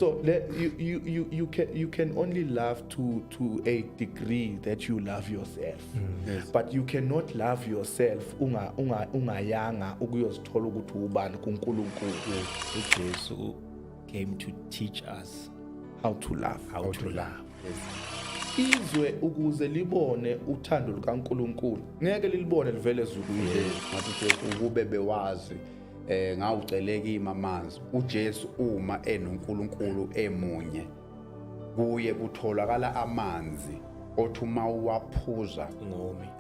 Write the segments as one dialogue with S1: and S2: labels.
S1: So you can only love to a degree that you love yourself.
S2: Yes.
S1: But you cannot love yourself ungayanga ukuyozithola ukuthi ubani kuNkulunkulu.
S3: Jesus came to teach us
S1: How to love.
S3: how to love.
S1: Izwe ukuze libone uthando lukaNkulunkulu ngeke lilibone livele ezulwini.
S2: Ngathi ukube bewazi ngawuceleka imamanzi uJesu uma enoNkulunkulu emunye kuye kutholakala amanzi othi uma uwaphuza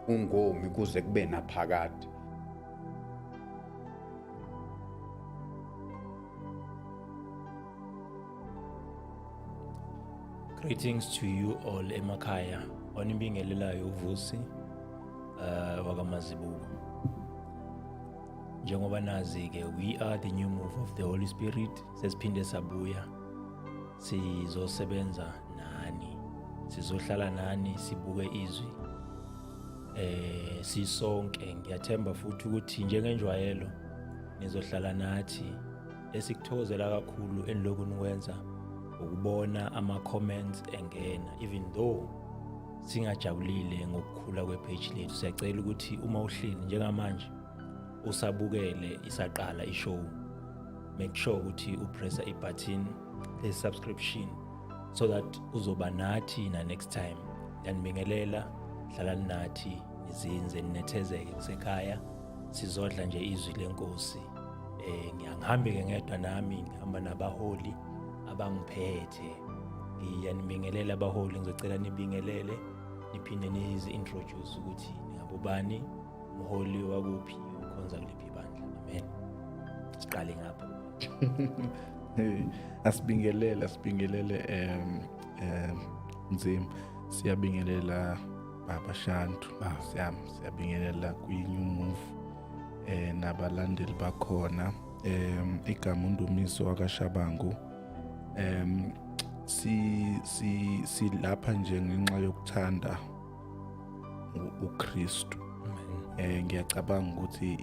S2: ungomi kuze kube naphakade.
S3: Greetings to you all emakhaya. Onibingelelayo uVusi wakamazibuko. Njengoba nazi ke we are the new move of the Holy Spirit. Sesiphinde sabuya. Sizosebenza nani. Sizohlala nani sibuke izwi. Sisonke ngiyathemba futhi ukuthi njengenjwayelo nizohlala nathi. Esikuthokozela kakhulu enilokhu nikwenza ukubona ama-comments engena, even though singajabulile ngokukhula kwe-page lethu. Siyacela ukuthi uma uhleli njengamanje usabukele isaqala ishow, make sure ukuthi upressa ibutton le-subscription so that uzoba nathi na next time. Yanibingelela, hlala nathi nizinze ninethezeke kusekhaya, sizodla nje izwi lenkosi. Ngihambe ngedwa nami, ngihamba nabaholi abangiphethe. Ngiyanibingelela abaholi, ngizocela nibingelele niphinde nizi-introduce ukuthi ningabobani, umholi wakuphi, ukhonza kuliphi ibandla. Amen. Siqale ngapha.
S1: Asibingelele Nzima, siyabingelela Baba Shantu, siyabingelela kwi-New Move nabalandeli bakhona, igama uNdumiso wakwaShabangu. Si lapha nje ngenxa yokuthanda uKristu. Ngiyacabanga ukuthi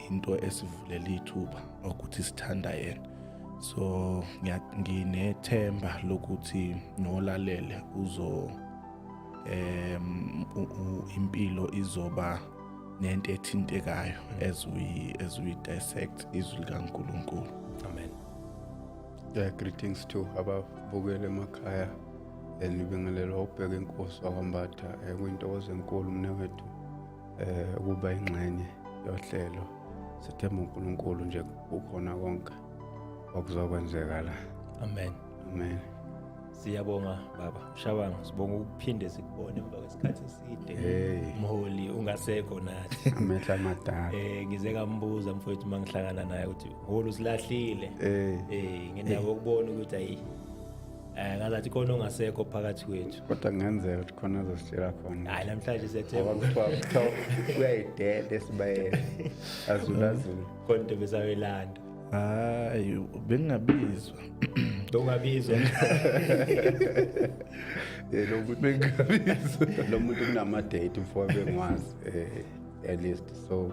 S1: into esivulela ithuba ukuthi sithanda yena. So nginethemba lokuthi nolalele impilo izoba nento ethintekayo as we dissect izwi likaNkulunkulu.
S3: Amen.
S2: Greetings to ababukele emakhaya. Nibingelela ubheka inkosi wakwambatha kuyintokozo enkulu mnewethu ukuba ingxenye yohlelo. Sithemba uNkulunkulu nje ukhona konke okuzokwenzeka la.
S3: Amen.
S2: Amen.
S3: Siyabonga baba Shabanga, sibonga ukuphinde sikubone emva kwesikhathi eside. Mholi ungasekho nathi.
S2: Amehla amadala.
S3: Ngize ngambuza mfowethu mangihlangana naye ukuthi mholi usilahlile. Nginako ukubona ukuthi ayi ngazathi khona ongasekho phakathi kwethu.
S2: Kodwa ngenzeka ukuthi khona azositshela khona.
S3: Hayi namhlanje siyethemba
S2: Wakuthiwa kuyayidede sibayele. Azula
S3: konke besawelanda.
S1: Hayi bengingabizwa.
S3: Ungabizwa.
S2: Lo muntu kunama-date mfowethu bengwazi at least, so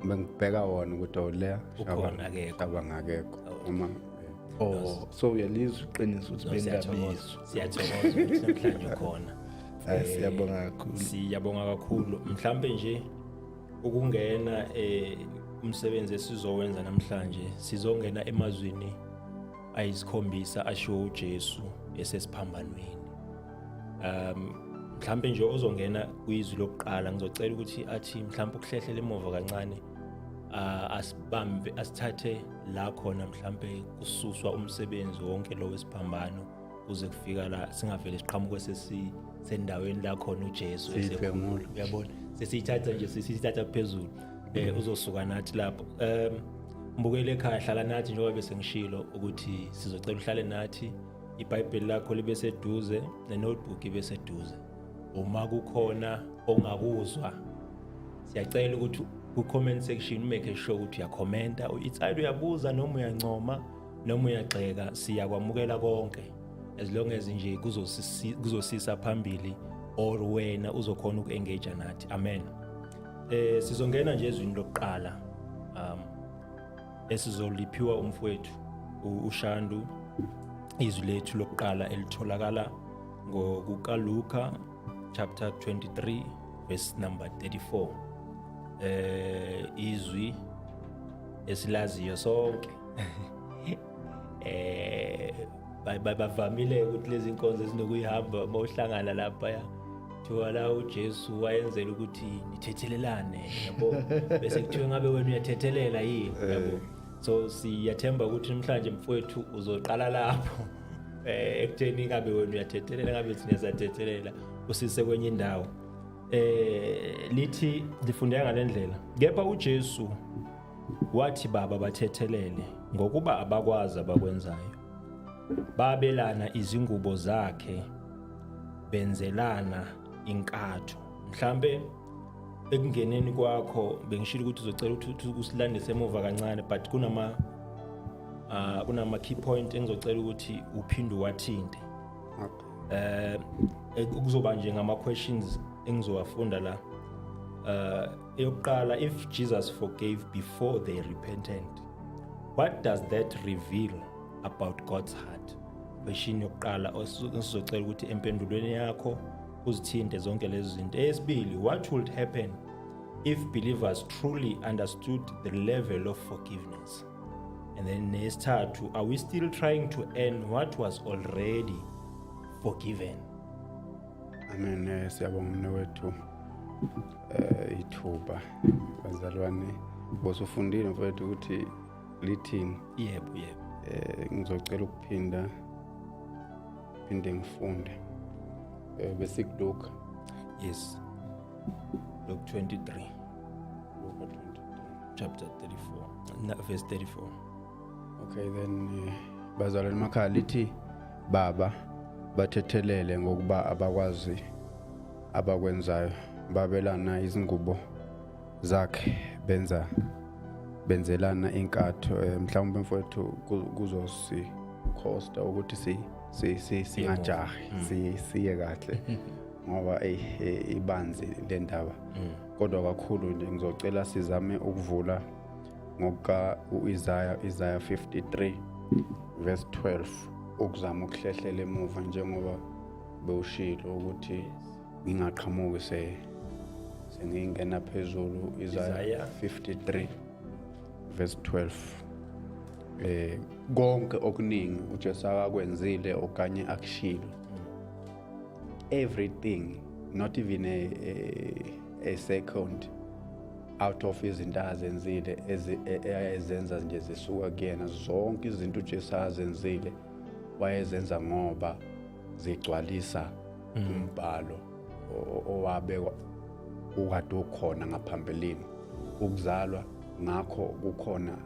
S2: bengibheka wona ukuthi awuleya Shabangakekho uma
S1: so uyalizwa iqiniso ukuthi bengingabizwa.
S3: Siyathokoza ukuthi namhlanje ukhona.
S1: Siyabonga kakhulu.
S3: Siyabonga kakhulu. Mhlambe nje ukungena umsebenzi esizowenza namhlanje, sizongena emazwini ayisikhombisa asho uJesu esesiphambanweni. Mhlambe nje ozongena kwizwi lokuqala ngizocela ukuthi athi mhlambe ukuhlehlela emuva kancane, asibambe asithathe la khona mhlambe kususwa umsebenzi wonke lo wesiphambano kuze kufika la singavele siqhamuke sendaweni la khona uJesu esekhulu. Uyabona, sesiyithatha nje sesiyithatha phezulu. Uzosuka nathi lapho. Mbukele ekhaya, hlala nathi njengoba bese ngishilo ukuthi sizocela uhlale nathi, iBhayibheli lakho libe seduze, nenotebook ibe seduze. Uma kukhona ongakuzwa, siyacela ukuthi ku-comment section make sure ukuthi uyakhomenta, it's either uyabuza noma uyancoma noma uyagxeka, siyakwamukela konke as long as nje kuzosisa phambili or wena uzokhona uku-engage nathi. Amen. Sizongena nje ezwini lokuqala esizoliphiwa umfowethu uShandu izwi lethu lokuqala elitholakala ngokukaLuka chapter 23 verse number 34. Izwi esilaziyo sonke. Bavamile ukuthi lezi inkonzo ezinokuyihamba mawuhlangana lapha ya kuthiwa la uJesu wayenzela ukuthi nithethelelane yabo, bese kuthiwa ngabe wena uyathethelela yini yabo. So siyathemba ukuthi namhlanje mfowethu uzoqala lapho ekutheni ngabe wena uyathethelela, ngabe thina siyathethelela, usise kwenye indawo. Lithi lifundeka ngalendlela, kepha uJesu wathi baba bathethelele ngokuba abakwazi abakwenzayo. Babelana izingubo zakhe, benzelana inkatho. Mhlambe ekungeneni kwakho bengishilo ukuthi uzocela ukuthi usilandise emuva kancane, but kunama key point engizocela ukuthi uphinde wathinte. Kuzoba nje ngama questions engizowafunda la. Eyokuqala, if Jesus forgave before they repented, what does that reveal about God's heart? Question yokuqala osizocela ukuthi empendulweni yakho uzithinte zonke lezi zinto. Esibili, what would happen if believers truly understood the level of forgiveness? And then nesithathu, are we still trying to earn what was already forgiven?
S2: Amen. Siyabonga mnewethu ithuba bazalwane, bosufundile mfowethu ukuthi lithini.
S3: Yebo.
S2: Ngizocela ukuphinde ngifunde bese kuLuka.
S3: Yes, Luke 23 chapter 34 verse 34.
S2: Okay, then bazalwane emakhaya lithi baba bathethelele ngokuba abakwazi abakwenzayo. Babelana izingubo zakhe, benzelana inkatho. Mhlawumbe mfowethu kuzosikhosta ukuthi singajahi, siye kahle ngoba ibanzi le ndaba. Kodwa kakhulu nje ngizocela sizame ukuvula ngokuka Isaiah 53 verse 12, ukuzama ukuhlehlela emuva njengoba bewushilo ukuthi ngingaqhamuki sengingena phezulu. Isaiah 53 verse 12. Konke okuningi uJesu akakwenzile okanye akushilo. Everything, not even a second out of izinto azenzile ezenza nje zisuka kuyena. Zonke izinto uJesu azenzile wayezenza ngoba zigcwalisa umbhalo owabekwa ukade ukhona ngaphambilini. Ukuzalwa ngakho kukhona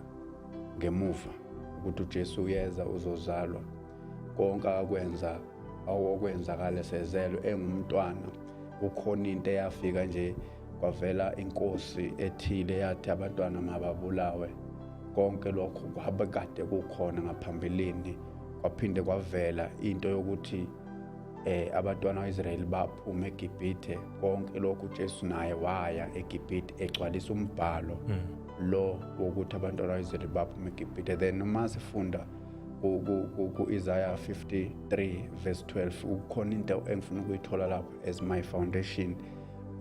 S2: ngemuva ukuthi uJesu uyeza uzozalwa. Konke akwenza awokwenzakala sezelwe engumntwana. Ukhona into eyafika nje kwavela inkosi ethile yathi abantwana mababulawe. Konke lokho kwabekade kukhona ngaphambilini. Kwaphinde kwavela into yokuthi abantwana bakaIsrayeli baphuma eGibhithe. Konke lokhu uJesu naye waya eGibhithe egcwalisa umbhalo lo wokuthi abantwana bakaIsrayeli baphuma eGibhithe. Then noma sifunda ku-Isaiah 53 verse 12, ukhona into engifuna ukuyithola lapho as my foundation.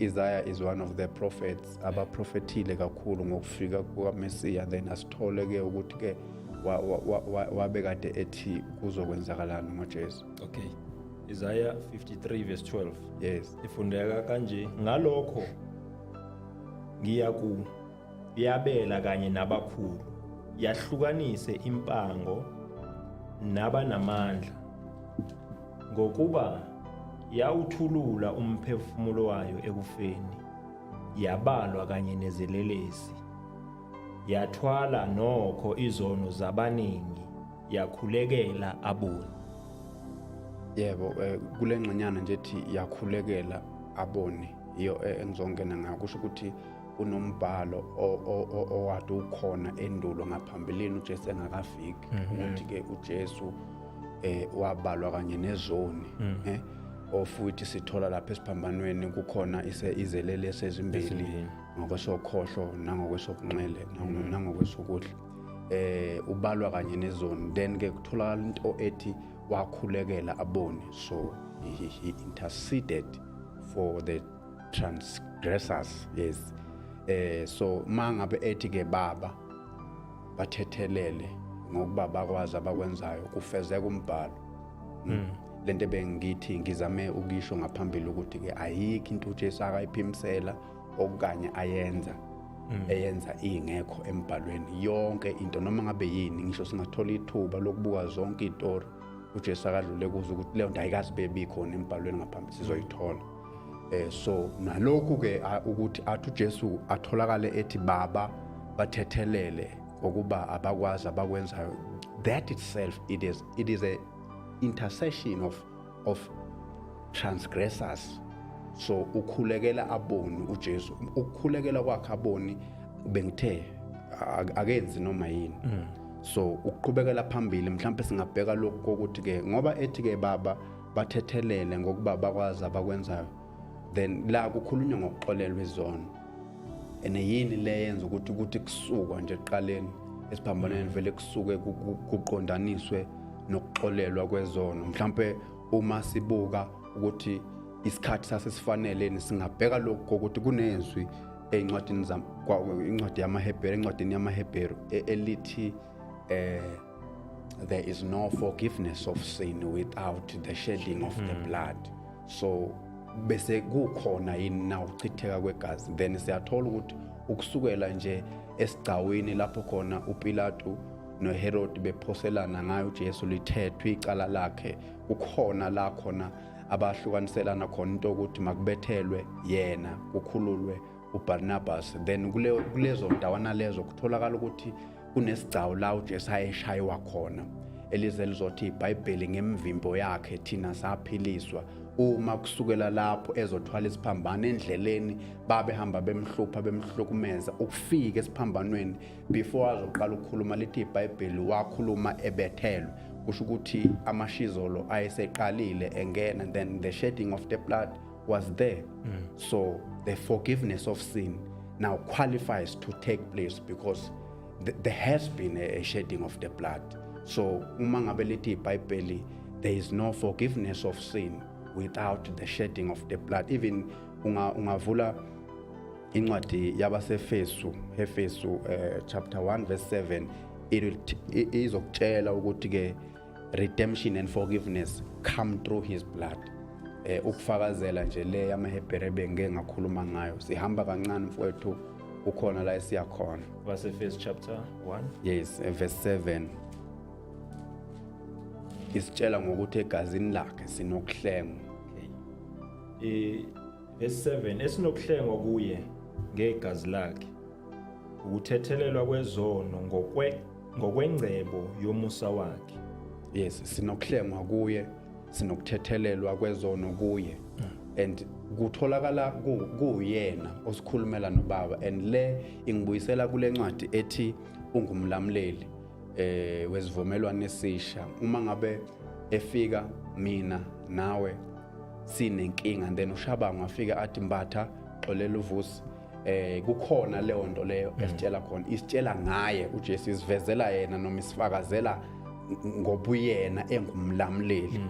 S2: Isaiah is one of the prophets abaprofethile kakhulu ngokufika kukaMesiya. Then asithole-ke ukuthi-ke wabekade ethi kuzokwenzakalani ngoJesu.
S3: Okay, Isaiah 53 verse 12.
S2: Yes.
S3: Ifundeka kanje, ngalokho ngiyabela kanye nabakhulu, yahlukanise impango nabanamandla, ngokuba yawuthulula umphefumulo wayo ekufeni, yabalwa kanye nezelelesi, yathwala nokho izono zabaningi, yakhulekela aboni.
S2: Yebo, kule ngxenyana nje ethi yakhulekela aboni iyo engizongena ngayo. Kusho ukuthi kunombhalo owade ukhona endulo ngaphambilini uJesu engakafiki, ukuthi-ke uJesu wabalwa kanye nezoni. Ofuthi sithola lapha esiphambanweni kukhona izelelesi ezimbili, ngokwesokhohlo nangokwesokunxele nangokwesokudla. Ubalwa kanye nezoni. Then ke kutholakala into ethi wakhulekela aboni, so he interceded for the transgressors. Yes. So mangabe ethi ke baba bathethelele ngokuba bakwazi abakwenzayo kufezeka umbhalo. Lento bengithi ngizame ukisho ngaphambili ukuthi ke ayikho into uJesu akayiphimisela okanye eyenza ingekho embhalweni. Yonke into noma ngabe yini, ngisho singathola ithuba lokubuka zonke izitori uJesu akadlule kuzo ukuthi leyo nto ayikazi bebikhona embhalweni ngaphambili sizoyithola. So nalokhu ke ukuthi athi uJesu atholakale ethi baba bathethelele ukuba abakwazi abakwenzayo, that itself it is a intercession of transgressors. So ukhulekela aboni uJesu, ukukhulekela kwakhe aboni bengithe akenzi noma yini. So ukuqhubekela phambili mhlawumbe singabheka lokho ukuthi ke ngoba ethi ke baba bathethelele ngokuba bakwazi abakwenzayo, then la kukhulunywa ngokuxolelwa izono. Yini le yenza ukuthi kusukwa nje eqaleni esiphambaneni vele kusuke kuqondaniswe nokuxolelwa kwezono. Mhlawumbe uma sibuka ukuthi isikhathi sasesifanele singabheka lokho ukuthi kunezwi eincwadini incwadi yamaHebheru, encwadini yamaHebheru elithi there is no forgiveness of sin without the shedding of the blood. So bese kukhona yini na uchitheka kwegazi. Then siyathola ukuthi ukusukela nje esigcawini lapho khona uPilato noHerod bephoselana ngayo uJesu lithethwe icala lakhe, kukhona la khona abahlukaniselana khona into ukuthi makubethelwe yena kukhululwe uBarnabas. Then kulezo ndawana lezo kutholakala ukuthi kunesigcawu la uJesu ayeshaywa khona elize lizothi iBhayibheli ngemvimbo yakhe thina saphiliswa. Uma kusukela lapho ezothwala isiphambano endleleni babehamba bemhlukumeza ukufika esiphambanweni before azoqala ukukhuluma lithi iBhayibheli wakhuluma ebethelwe, kusho ukuthi amashizolo ayeseqalile engena, and then the shedding of the blood was there. So the forgiveness of sin now qualifies to take place because there has been a shedding of the blood. So uma ngabe lithi iBhayibheli there is no forgiveness of sin without the shedding of the blood. Even ungavula incwadi yabaseFesu chapter 1 verse 7 izokutshela ukuthi ke redemption and forgiveness come through his blood. Ukufakazela nje le yamaHebheru ebengeke ngakhuluma ngayo, sihamba kancane mfowethu ukhona la esiyakhona.
S3: BaseFesu chapter 1,
S2: yes, verse 7 isitshela ngokuthi egazini lakhe sinokuhlengwa.
S3: Verse 7 esinokuhlengwa kuye ngegazi lakhe, ukuthethelelwa kwezono ngokwengcebo yomusa wakhe.
S2: Yes, sinokuhlengwa kuye, sinokuthethelelwa kwezono kuye. And kutholakala kuyena osikhulumela noBaba. And le ingibuyisela kule ncwadi ethi ungumlamleli wesivumelwano esisha. Uma ngabe efika mina nawe sinenkinga, and then uShabangu afika athi Mbatha xolela uvusi, kukhona leyo nto leyo esitshela khona, isitshela ngaye uJesu, isivezela yena noma isifakazela ngobuyena engumlamleli.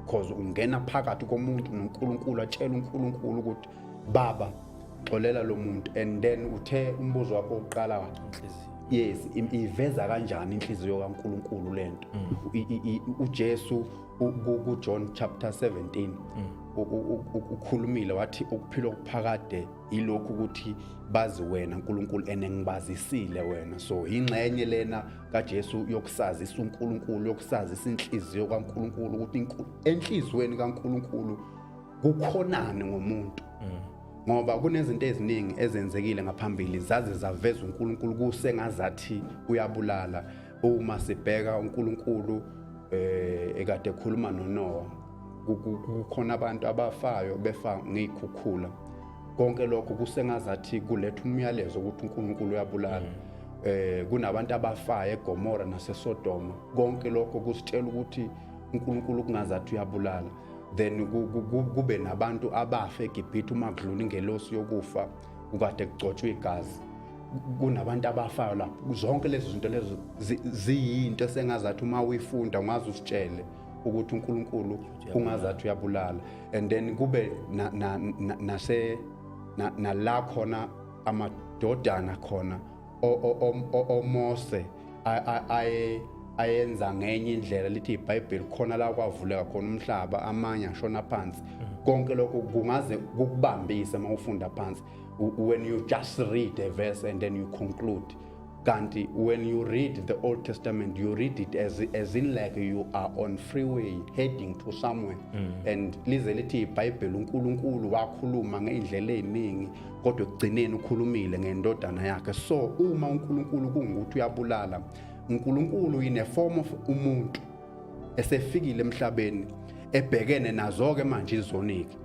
S2: Because ungena phakathi komuntu noNkulunkulu, atshela uNkulunkulu ukuthi baba xolela lo muntu, and then uthe umbuzo wakho oqala inhliziyo. Yes, iveza kanjani inhliziyo kaNkulunkulu lento. uJesu kuJohn chapter 17 ukhulumile wathi ukuphila okuphakade ilokhu ukuthi bazi wena uNkulunkulu enengibazisile wena. So ingxenye lena kaJesu yokusazisa uNkulunkulu, yokusazisa inhliziyo kaNkulunkulu ukuthi enhlizweni kaNkulunkulu kukhonani ngomuntu. Ngoba kunezinto eziningi ezenzekile ngaphambili zaze zaveza uNkulunkulu kusengazathi uyabulala. Uma sibheka uNkulunkulu ekade ekhuluma noNoah, kukhona abantu abafayo befa ngikhukhula, konke lokho kusengazathi kuletha umyalezo ukuthi uNkulunkulu uyabulala. Kunabantu abafayo eGomora naseSodoma, konke lokho kusitshela ukuthi uNkulunkulu kungazathi uyabulala. Then kube nabantu abafa eGibhithe uma kudlula ingelosi yokufa ukade kugcotshwe igazi. Kunabantu abafayo lapho. Zonke lezi zinto lezo ziyinto esengazathi uma uyifunda ungazi usitshele ukuthi uNkulunkulu kungazathi uyabulala, and then kube nala khona amadodana khona oMose ayenza ngenye indlela lithi iBhayibheli khona la kwavuleka khona umhlaba amanye ashona phansi. Konke lokho kungaze kukubambise mawufunda phansi when you just read a verse and then you conclude. Kanti when you read the Old Testament, you read it as in like you are on freeway heading to somewhere. And lize lithi iBhayibheli uNkulunkulu wakhuluma ngeindlela eziningi kodwa ekugcineni ukhulumile ngendodana yakhe. So uma uNkulunkulu kungukuthi uyabulala, uNkulunkulu in a form of umuntu esefikile emhlabeni ebhekene nazo-ke manje izonike,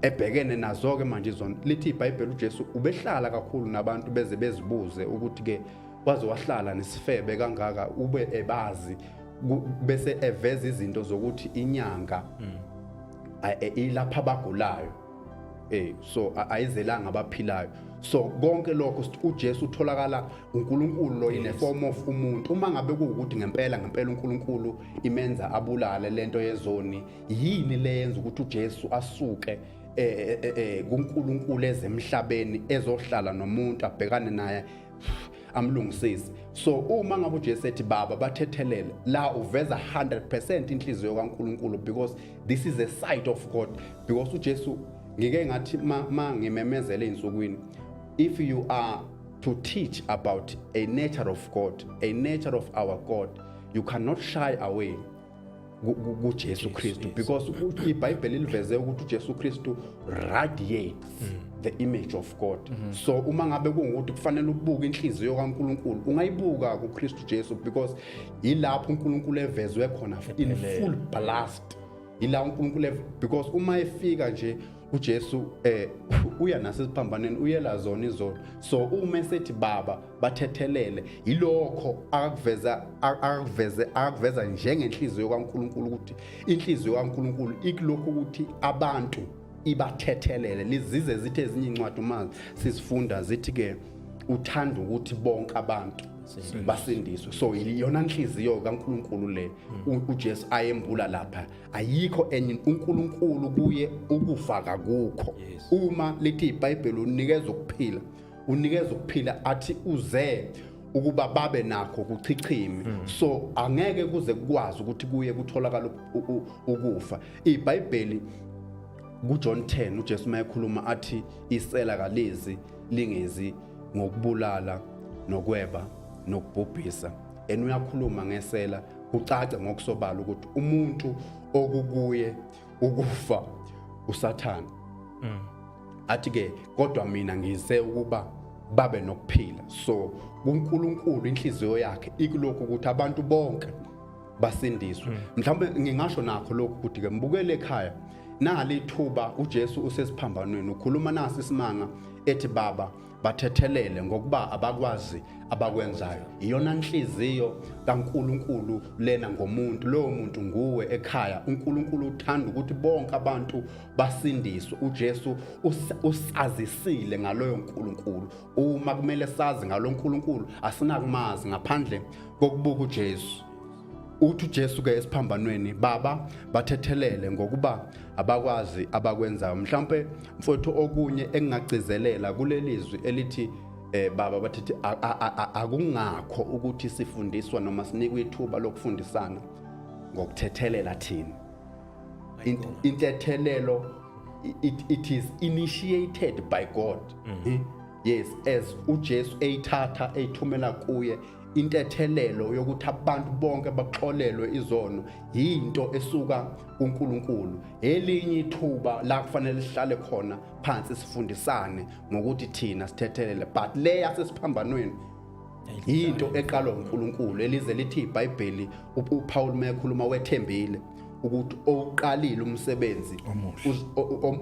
S2: ebhekene nazo-ke manje izona. Lithi iBhayibheli uJesu ubehlala kakhulu nabantu beze bezibuze ukuthi-ke waze wahlala nesifebe kangaka ube ebazi bese eveza izinto zokuthi inyanga ilapha abagulayo, so ayizelanga abaphilayo. So konke lokho uJesu utholakala uNkulunkulu lo in a form of umuntu. Uma ngabe kuwukuthi ngempela uNkulunkulu imenza abulale lento yezoni, yini leyenza ukuthi uJesu asuke kuNkulunkulu ezemhlabeni ezohlala nomuntu abhekane naye amlungisise? So uma ngabe uJesu ethi baba bathethelele, la uveza 100% inhliziyo kaNkulunkulu, because this is a side of God. Because uJesu ngike ngathi ma ngimemezele insukwini, if you are to teach about a nature of God, a nature of our God, you cannot shy away kuJesu Kristu, because iBhayibheli liveze ukuthi uJesu Kristu radiates the image of God. So uma ngabe kungukuthi kufanele ubuke inhliziyo kaNkulunkulu, ungayibuka kuKristu Jesu, because ilapho uNkulunkulu evezwe khona in full blast. Ila uNkulunkulu, because uma efika nje uJesu uya naseziphambaneni uyela zona izona. So uma esethi baba bathethelele, ilokho akuveza njengenhliziyo kaNkulunkulu ukuthi inhliziyo kaNkulunkulu ikulokho ukuthi abantu ibathethelele. Lizize zithi ezinye incwadi uma sisifunda zithi-ke uthanda ukuthi bonke abantu basindiswe. So iyona inhliziyo kaNkulunkulu le uJesu ayembula lapha. Ayikho enye uNkulunkulu kuye ukufa akukho. Uma lithi iBhayibheli unikeza ukuphila athi uze ukuba babe nakho kuchichime. So angeke kuze kukwazi ukuthi kuye kutholakala ukufa. iBhayibheli kuJohn 10 uJesu mayekhuluma athi isela kalezi lingezi ngokubulala nokweba nokubhubhisa. Uyakhuluma ngesela kucace ngokusobala ukuthi umuntu okukuye ukufa uSathane. Athi-ke kodwa mina ngize ukuba babe nokuphila. So kuNkulunkulu inhliziyo yakhe ikulokho ukuthi abantu bonke basindiswe. Mhlawumbe ngingasho nakho lokho ukuthi-ke mbukele ekhaya nalithuba uJesu usesiphambanweni ukhuluma nasi isimanga ethi baba bathethelele ngokuba abakwazi abakwenzayo. Iyona inhliziyo kaNkulunkulu lena ngomuntu. Lowo muntu nguwe ekhaya. uNkulunkulu uthanda ukuthi bonke abantu basindiswe. uJesu usazisile ngaloyo uNkulunkulu. Uma kumele sazi ngalo uNkulunkulu asinakumazi ngaphandle kokubuka uJesu. Uthi uJesu-ke esiphambanweni baba bathethelele ngokuba abakwazi abakwenzayo. Mhlawumbe mfowethu okunye engingagcizelela kulelizwi elithi baba bathethi akungakho ukuthi sifundiswa noma sinikwe ithuba lokufundisana ngokuthethelela thina. Intethelelo it is initiated by God. Yes, as uJesu eyithatha eyithumela kuye intethelelo yokuthi abantu bonke baxolelwe izono yinto esuka kuNkulunkulu. Elinye ithuba la kufanele sihlale khona phansi sifundisane ngokuthi thina sithethelele, but le yasesiphambanweni into eqalwa uNkulunkulu. Elize lithi iBhayibheli uPaul mayekhuluma wethembile ukuthi oqalile umsebenzi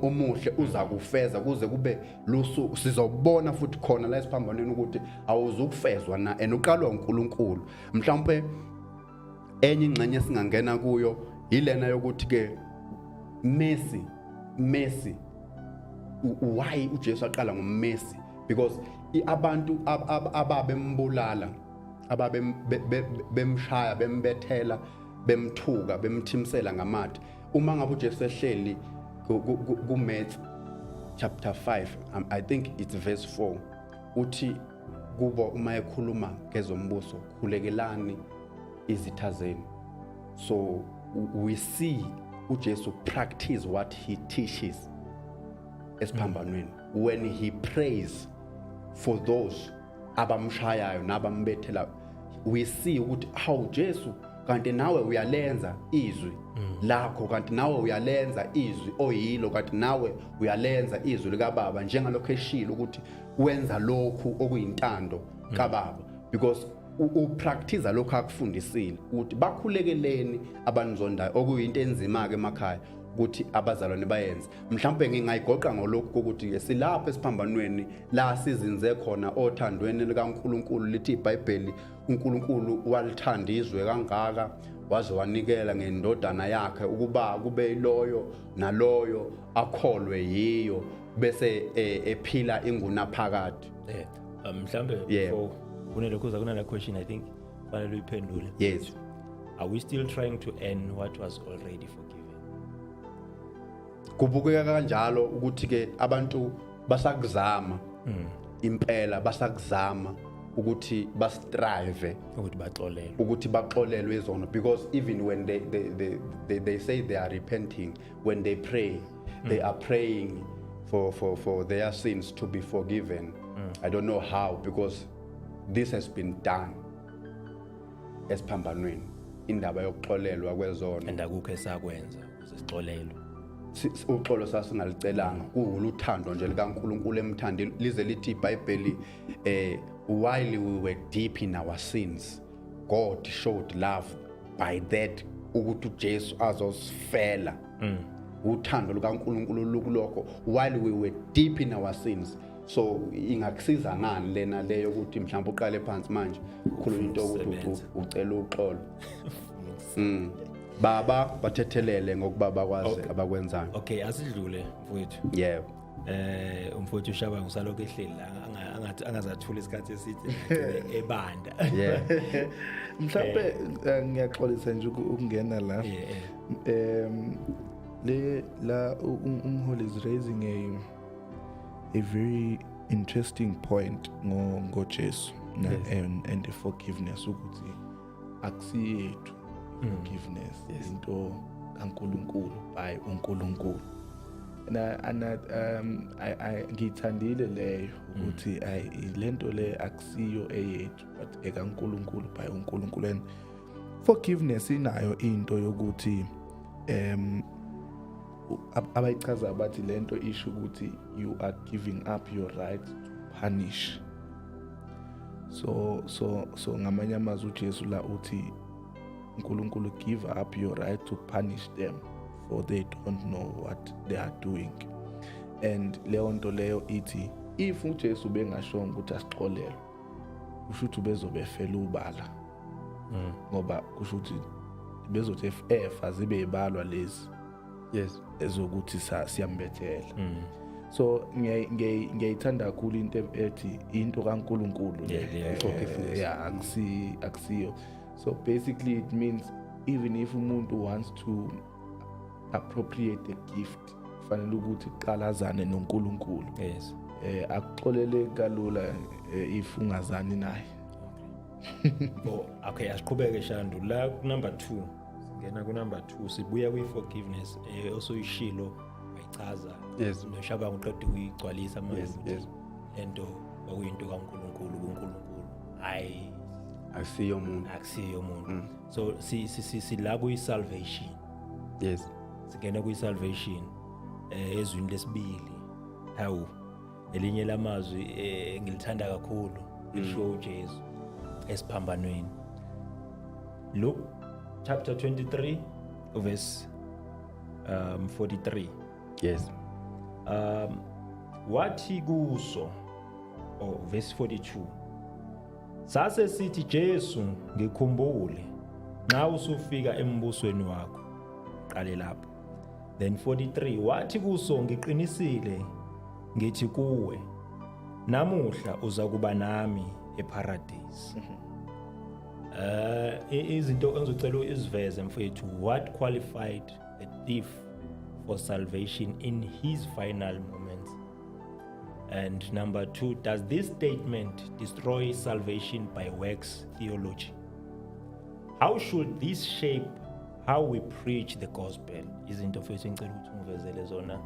S2: omuhle uza kufeza kuze kube lusuku. Sizobona futhi khona la esiphambanweni ukuthi awuzukufezwa na enuqalwa uNkulunkulu. Mhlawumbe enye ingxenye singangena kuyo yilena yokuthi-ke Messi why uJesu aqala ngoMessi, because abantu ababembulala ababemshaya bembethela bemthuka bemthimsela ngamathe. Uma ngabe uJesu ehleli kuMatthew chapter 5, I think it's verse 4, uthi kubo uma ekhuluma ngezombuso, khululekelani izitha zenu. So we see uJesu practice what he teaches esiphambanweni when he prays for those abamshayayo nabambethela. We see ukuthi how Jesu kanti nawe uyalenza izwi lakho, kanti nawe uyalenza izwi oyilo, kanti nawe uyalenza izwi likaBaba, njengalokho eshilo ukuthi wenza lokhu okuyintando kaBaba, because upractice lokho akufundisile ukuthi bakhulekeleni abanizondayo, okuyinto enzima ke emakhaya ukuthi abazalwane bayenze. Mhlawumbe ngingayigoqa ngolokhu ukuthi silapha esiphambanweni la sizinze khona othandweni likaNkulunkulu. Lithi iBhayibheli uNkulunkulu walithanda izwe kangaka waze wanikela ngendodana yakhe ukuba kube iloyo naloyo akholwe yiyo bese ephila ingunaphakade.
S3: Mhlawumbe before kunale question I think fanele uyiphendule.
S2: Yes.
S3: Are we still trying to earn what was already forgiven?
S2: Kubukeka kanjalo ukuthi ke abantu basakuzama impela, basakuzama ukuthi bastrive ukuthi baxolelwe izono, because even when they say they are repenting, when they pray they are praying for their sins to be forgiven. I don't know how, because this has been done esiphambanweni, indaba yokuxolelwa kwezono,
S3: and akukho esakwenza ukuze sixolelwe.
S2: Uxolo sasingalicelanga, kuwuluthando nje likaNkulunkulu emthandi. Lize lithi iBhayibheli while we were deep in our sins, God showed love by that, ukuthi uJesu azosifela. Uthando lukaNkulunkulu lukulokho while we were deep in our sins. So ingakusiza ngani lena leyo ukuthi mhlawumbe uqale phansi manje ukhuluma into ukuthi ucela uxolo. Baba bathethelele ngokuba bakwazi abakwenzayo.
S3: Okay, asidlule mfowethu.
S2: Yeah.
S3: Umfowethu uShaba ngisaloko ehleli la angazathula isikhathi eside ebanda.
S2: Yeah.
S1: Mhlawumbe ngiyaxolisa nje ukungena la. La umholi is raising a very interesting point ngoJesu and the forgiveness, ukuthi akusiyethu forgiveness, into kaNkulunkulu by uNkulunkulu. I ngithandile leyo ukuthi lento le akusiyo eyethu but ekaNkulunkulu by uNkulunkulu. And forgiveness inayo into yokuthi abayichaza abathi lento isho ukuthi you are giving up your right to punish. So ngamanye amazwi uJesu la uthi uNkulunkulu give up your right to punish them, for they don't know what they are doing. And leyo nto leyo ithi if uJesu bengashonga ukuthi asixolele, kusho ukuthi bezobefela ubala, ngoba kusho ukuthi bezothi efa zibe ibalwa lezi.
S2: Yes,
S1: ezokuthi siyambethela. So ngiyayithanda kakhulu into ethi into kaNkulunkulu akusiyo. So basically it means even if umuntu wants to appropriate the gift, fanele ukuthi qalazane noNkulunkulu.
S3: Yes.
S1: Akuxolele kalula if ungazani naye.
S3: Okay, asiqhubeke Shandu la number 2. Ngena ku number 2 sibuya kwi forgiveness also ishilo wayichaza.
S2: Yes.
S3: Noshaba uqeda ukuyigcwalisa manje.
S2: Yes.
S3: Lento okuyinto kaNkulunkulu kuNkulunkulu
S2: akusiyo
S3: umuntu. So si la kuyi salvation.
S2: Yes.
S3: Sigena kuyi salvation ezwini lesibili. Hawu elinye lamazwi ngilithanda kakhulu lisho uJesu esiphambanweni. Luke chapter 23 verse 43.
S2: Yes.
S3: Wathi kuso verse 42. Sase sithi Jesu ngikhumbule nxa usufika embusweni wakho. Qale lapho. Then 43 wathi kuso ngiqinisile ngithi kuwe namuhla uza kuba nami eparadise. izinto engizocela iziveze mfethu, what qualified the thief for salvation in his final moments? And number 2, does this statement destroy salvation by works theology? How should this shape how we preach the gospel? Izinto mfethu engicela ukuthi ngivezele zona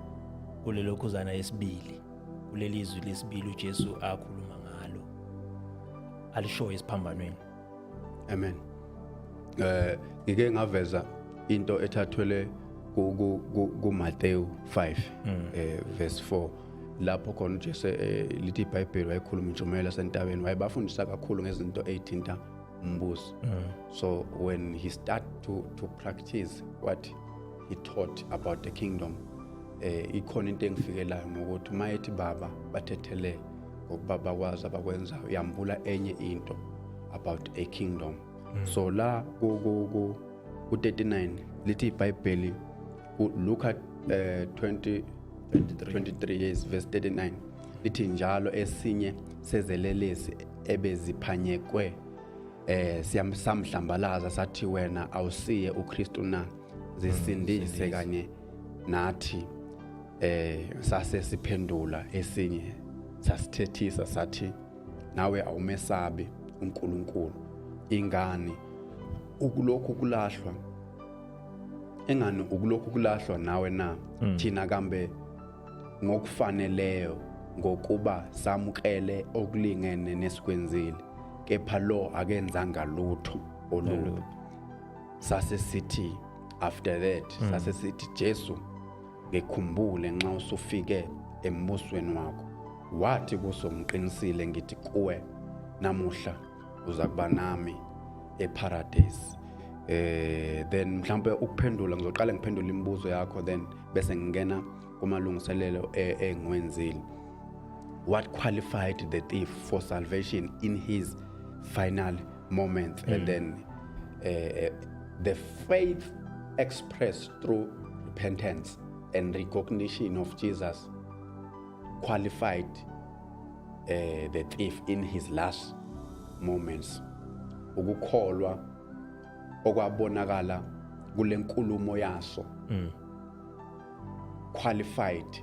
S3: kulelokhuzana yesibili, kuleli izwi lesibili uJesu akhuluma ngalo, alishoyo esiphambanweni.
S2: Amen. Ngike ngaveza into ethathwele ku Matthew 5 verse 4, lapho khona uJesu lithi iBhayibheli wayekhuluma intshumayelo sentabeni, wayebafundisa kakhulu ngezinto ezithinta umbuso. So when he start to practice what he taught about the kingdom, ikhona into engifikelayo ngokuthi mayethi baba bathethele ngokuba bakwazi abakwenzayo, yambula enye into about a kingdom. So la ku 39 lithi iBhayibheli look at 23 years verse 39 lithi njalo esinye sezelelesi ebeziphanyekwe samhlambalaza sathi wena awusiye uKristu na, zisindise kanye nathi. Sase siphendula esinye sasithethisa sathi nawe awumesabi uNkulunkulu. Ingani ukulokhu kulahlwa, engani ukulokhu kulahlwa nawe na, thina kambe ngokufaneleyo ngokuba samukele okulingene nesikwenzile, kepha lo akenzanga lutho olubi. Sase sithi after that sase sithi Jesu ngekhumbule nxa usufike embusweni wakho, wathi kusomqinisile ngithi kuwe namuhla uza kuba nami eparadise. Then mhlambe ukuphendula ngizoqala ngiphendula imibuzo yakho, then bese ngingena kumalungiselelo engwenzile. What qualified the thief for salvation in his final moment? And then the faith expressed through repentance and recognition of Jesus qualified the thief in his last moments. Ukukholwa okwabonakala kule nkulumo yaso qualified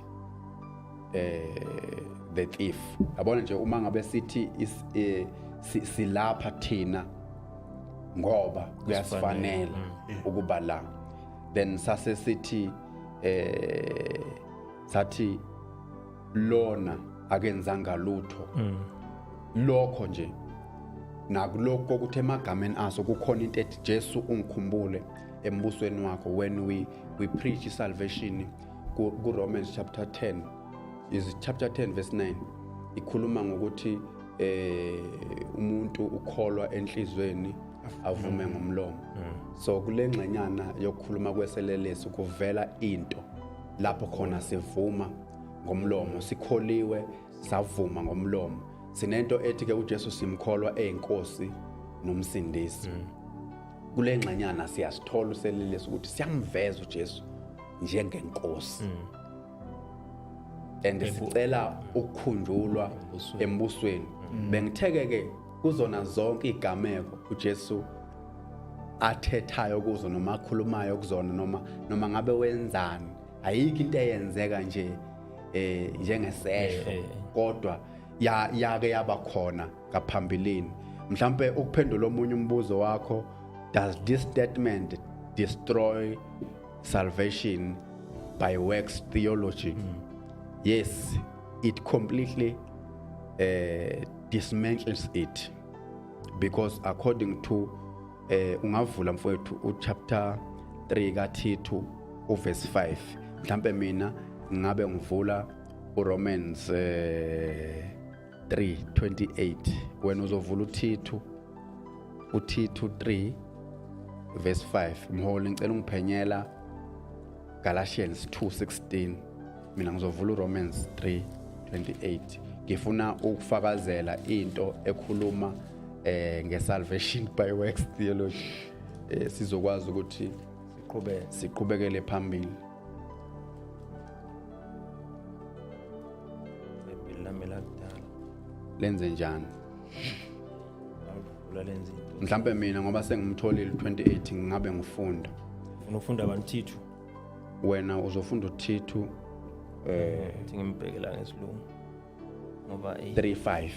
S2: the thief. Yabona nje uma ngabe sithi silapha thina ngoba kuyasifanele ukuba la, then sase sithi sathi lona akenzanga lutho. Lokho nje nakuloko ukuthi emagameni aso kukhona into ethi Jesu ungikhumbule embusweni wakho. When we preach salvation ku Romans chapter 10 is chapter 10 verse 9, ikhuluma ngokuthi umuntu ukholwa enhlizweni avume ngomlomo. So kule ngxenyana yokukhuluma kweselelesi kuvela into lapho khona sivuma ngomlomo, sikholiwe savuma ngomlomo. Sinento ethi ke uJesu simkholwa eyinkosi nomsindisi. Kule ngxenyana siyasithola uselelesi ukuthi siyamveza uJesu njengenkosi. And sicela ukukhunjulwa embusweni. Bengithekeke kuzona zonke igameko uJesu athethayo kuzo noma akhulumayo kuzona noma ngabe wenzani, ayikho into eyenzeka nje njengesehlo, kodwa yake yaba khona ngaphambilini. Mhlambe ukuphendula omunye umbuzo wakho, does this statement destroy salvation by works theology? Yes, it completely dismantles it, because according to ungavula mfowethu chapter 3 kaThito verse 5, mhlambe mina ngabe ngivula uRomans 3:28. When uzovula uThito 3 verse 5, mholi ngicela ungiphenyela Galatians 2:16. Mina ngizovula uRomans 3:28. Ngifuna ukufakazela into ekhuluma ngesalvation by works theology, sizokwazi ukuthi siqhubekele phambili.
S3: Lamela kudala
S2: Lenze njani?
S3: ukujabula lenzi into.
S2: Mhlambe mina ngoba sengimtholile 2018 ngabe ngifunda.
S3: Ufunda abantu Tithu
S2: Wena uzofunda uThithuthi
S3: ngimbhekela ngesilungu ngoba
S2: 3:5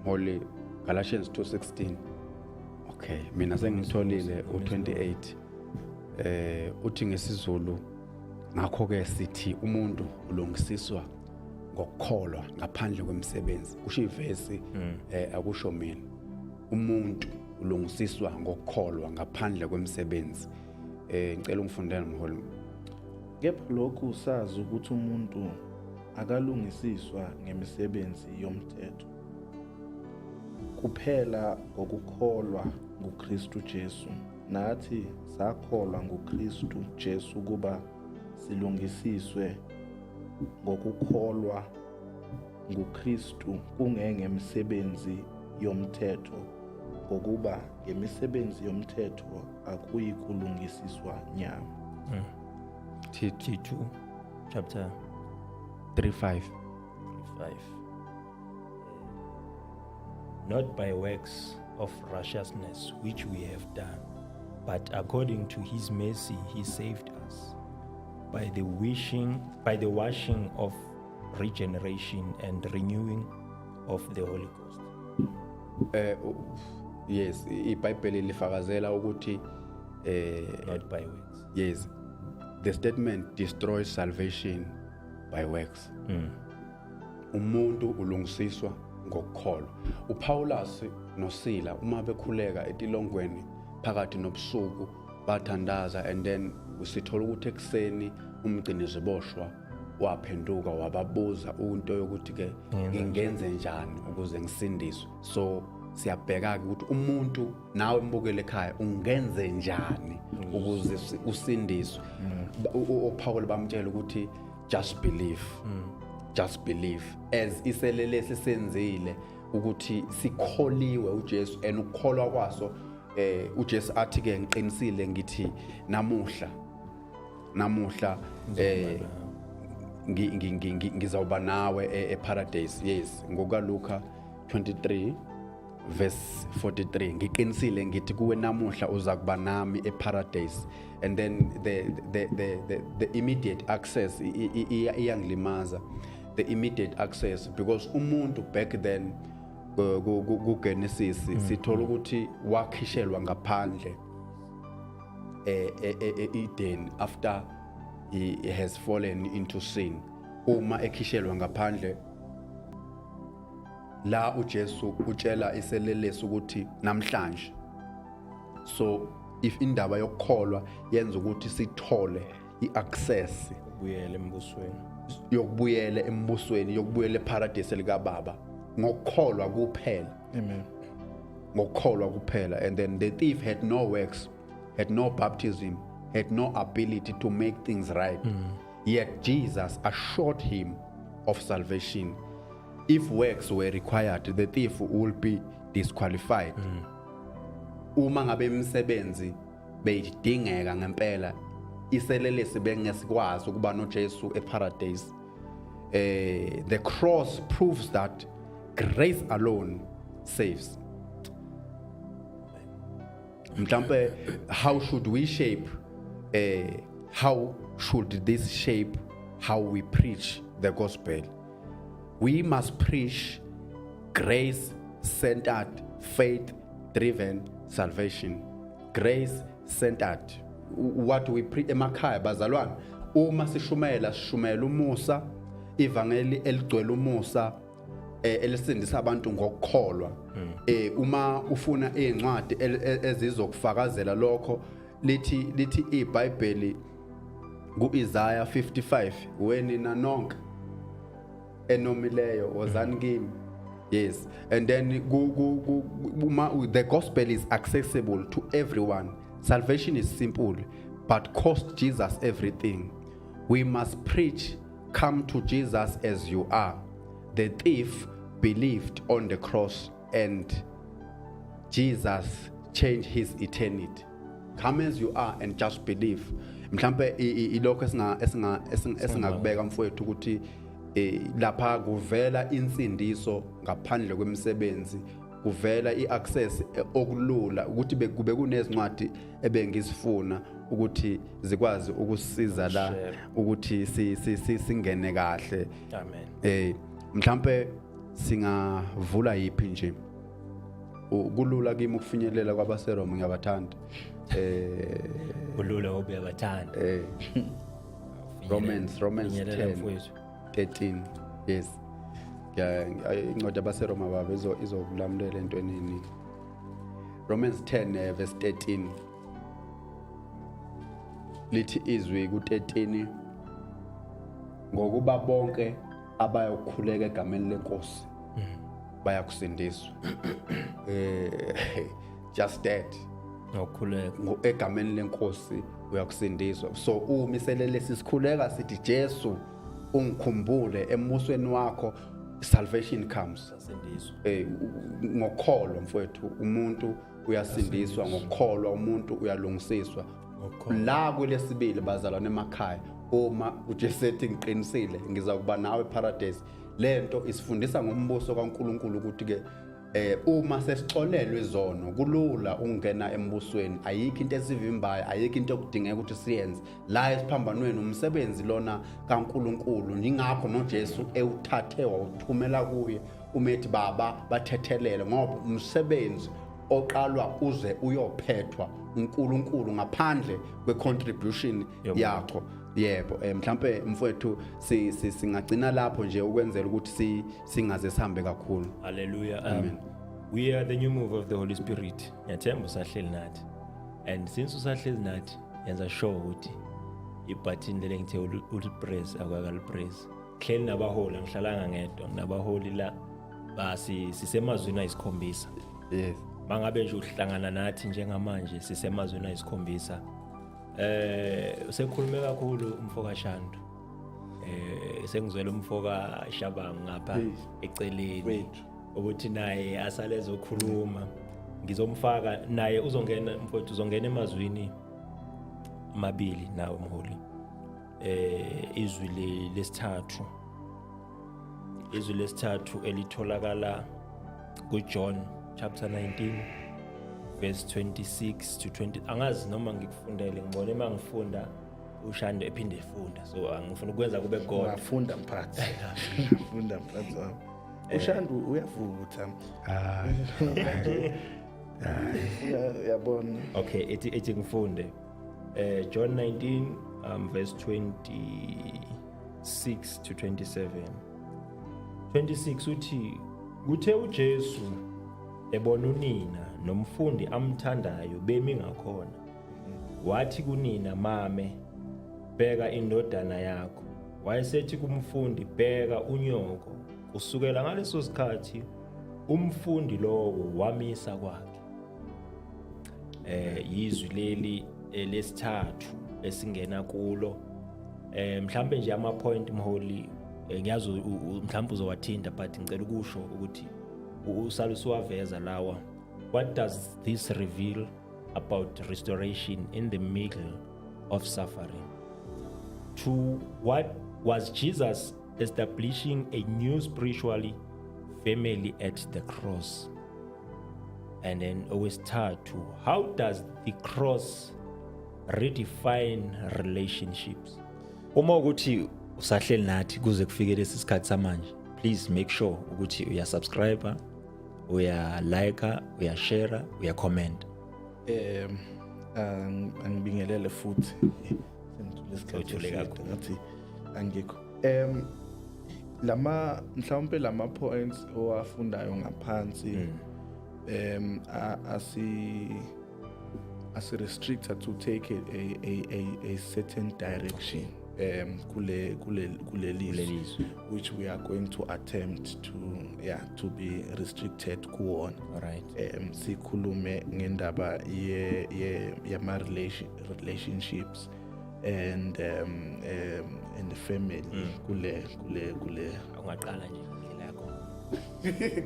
S2: Holy Galatians 2:16. Okay, mina sengitholile u28. Uthi ngesizulu ngakho ke sithi umuntu ulungisiswa ngokukholwa ngaphandle kwemisebenzi. Kusho ivesi akusho mina. Umuntu ulungisiswa ngokukholwa ngaphandle kwemisebenzi. Ngicela ungifundele mholi.
S1: Kepha lokhu sazi ukuthi umuntu akalungisiswa ngemisebenzi yomthetho kuphela ngokukholwa nguKristu Jesu. Nathi sakholwa nguKristu Jesu kuba silungisiswe ngokukholwa nguKristu kungengemisebenzi yomthetho, ngokuba ngemisebenzi yomthetho akuyi kulungisiswa nyama.
S3: Tithu chapter
S2: 3:5
S3: 5. Not by works of righteousness which we have done, but according to his mercy he saved us by the washing of regeneration and renewing of the Holy Ghost.
S2: Yes, iBhayibheli lifakazela ukuthi
S3: Not by works.
S2: yes, the statement destroys salvation by works. Umuntu ulungisiswa ngokukholwa. uPaulus noSila uma bekhuleka etilongweni phakathi nobusuku bathandaza, and then usithola ukuthi ekseni umgciniziboshwa waphenduka wababuza into yokuthi ke ngingenze njani ukuze ngisindiswe. So siyabheka ukuthi umuntu nawe mbukele ekhaya ungenze njani ukuze usindiswe. uPaul bamtshela ukuthi just believe. Just believe as iselelesi senzile ukuthi sikholiwe uJesu, and ukukholwa kwaso uJesu athi ke ngiqinisile ngithi namuhla ngizawuba nawe eparadise. Yes, ngokaLuka 23 verse 43 ngiqinisile ngithi kuwe namuhla uza kuba nami eparadise. And then the immediate access iyangilimaza, the immediate access, because umuntu back then ku Genesis sithola ukuthi wakhishelwa ngaphandle Eden after he has fallen into sin. Uma ekhishelwa ngaphandle la uJesu utshela iselelesi ukuthi namhlanje, so if indaba yokukholwa yenza ukuthi sithole iaccess
S3: Ubuyele embusweni.
S2: yokubuyela embusweni, yokubuyela eparadise lika Baba ngokukholwa kuphela.
S1: Amen.
S2: Ngokukholwa kuphela. And then the thief had no works, had no baptism, had no ability to make things right. Yet Jesus assured him of salvation. If works were required, the thief would be disqualified. Uma ngabe imisebenzi beyidingeka ngempela, iselelesi bengesikwazi ukuba noJesu eparadise. The cross proves that grace alone saves. Mhlambe, how should we shape? How should this shape how we preach the gospel? We must preach grace-centered, faith-driven salvation. Grace-centered. What we preach emakhaya bazalwane, uma sishumela umusa, ivangeli eligcwele umusa, elisindisa abantu ngokukholwa. Uma ufuna incwadi ezizokufakazela lokho, lithi iBhayibheli ku-Isaiah 55, wenina nonke enomileyo wozani kimi. Yes, and then the gospel is accessible to everyone. Salvation is simple, but cost Jesus everything. We must preach, come to Jesus as you are. The thief believed on the cross, and Jesus changed his eternity. Come as you are and just believe. Mhlambe ilokho esingakubeka mfowethu ukuthi lapha kuvela insindiso ngaphandle kwemisebenzi kuvela iaccess okulula ukuthi kube kunezincwadi ebengizifuna ukuthi zikwazi ukusisiza la ukuthi singene kahle.
S3: Amen.
S2: Mhlambe singavula yipi nje kulula kimi ukufinyelela kwabaseRoma ngiyabathanda.
S3: Kulula ubuyabathanda.
S2: Romans 10:13. Yes. Incwadi yabaseRoma baba izokulamulela entwenini. Romans 10:13 lithi izwi ku13 ngokuba bonke abayokhuleka egameni lenkosi bayakusindiswa. Just that
S3: ngokukhuleka
S2: egameni lenkosi uyakusindiswa. So umiselele sisikhuleka sithi Jesu ungikhumbule embusweni wakho, salvation comes. Ngokholwa mfowethu umuntu uyasindiswa, ngokholwa umuntu uyalungisiswa. La kwelesibili bazalwane emakhaya, uma uJesu ethi ngiqinisile ngizakuba nawe paradise, lento isifundisa ngombuso kaNkuluNkulu ukuthi ke uma sesixolelwe izono kulula ungena embusweni. Ayikho into esivimbayo, ayikho into okudingeka ukuthi siyenze la esiphambanweni. Umsebenzi lona kaNkuluNkulu, ingakho noJesu ewuthathe wawuthumela kuye umethi baba bathethelele, ngoba umsebenzi oqalwa uze uyophethwa uNkulunkulu ngaphandle kwecontribution yakho. Yebo, mhlambe mfowethu singagcina lapho nje ukwenzela ukuthi singaze sihambe kakhulu.
S3: Hallelujah. We are the new move of the Holy Spirit. Ngiyathemba usahleli nathi. And since usahleli nathi, yenza sure ukuthi ibutton lele ngithe uthi press akakali press. Hleli nabaholi, ngihlalanga ngedwa, nabaholi la sisemazweni ayisikhombisa.
S2: Yes.
S3: Mangabe nje uhlangana nathi njengamanje sisemazweni ayisikhombisa. Usekhulume kakhulu umfoka Shandu. Sengizwela umfoka Shabangu ngapha eceleni ukuthi naye asale ezokhuluma. Ngizomfaka naye, uzongena mfowethu, uzongena emazwini amabili nawe umholi. Izwi lesithathu. Izwi lesithathu elitholakala kuJohn chapter 19 verse 26 to 20. Angazi noma ngikufundele, ngibone mangifunda uShando ephinde efunda, so angifuna ukwenza kube God.
S1: Ngafunda mphathi. Ngafunda mphathi wami. uShando uyavutha. Yabona.
S3: Okay, ethi ngifunde John 19 verse 26 to 27. 26 uthi kuthe uJesu ebona unina nomfundi amthandayo bemi ngakhona, wathi kunina, mame, bheka indodana yakho. Wayesethi kumfundi, bheka unyoko. Kusukela ngaleso sikhathi umfundi lowo wamisa kwakhe. Yizwi leli lesithathu esingena kulo. Mhlambe nje ama point mholi ngiyazi mhlambe uzowathinta, but ngicela ukusho ukuthi usalusi waveza lawa. What does this reveal about restoration in the middle of suffering? To what was Jesus establishing a new spiritually family at the cross? And then always start to how does the cross redefine relationships? Uma ukuthi usahleli nathi kuze kufike lesi sikhathi samanje, please make sure ukuthi uyasubscribe, uyalike, uyashare, uyacomment.
S1: Angibingelele futhi sengilesikhathi ngathi angikho. Mhlawumbe lama points owafundayo ngaphansi as restricted to take a certain direction kule lizwe, which we are going to attempt to be restricted kuona.
S3: Alright.
S1: Sikhulume ngendaba yama relationships and the family kule
S3: Ungaqala nje indlela yakho.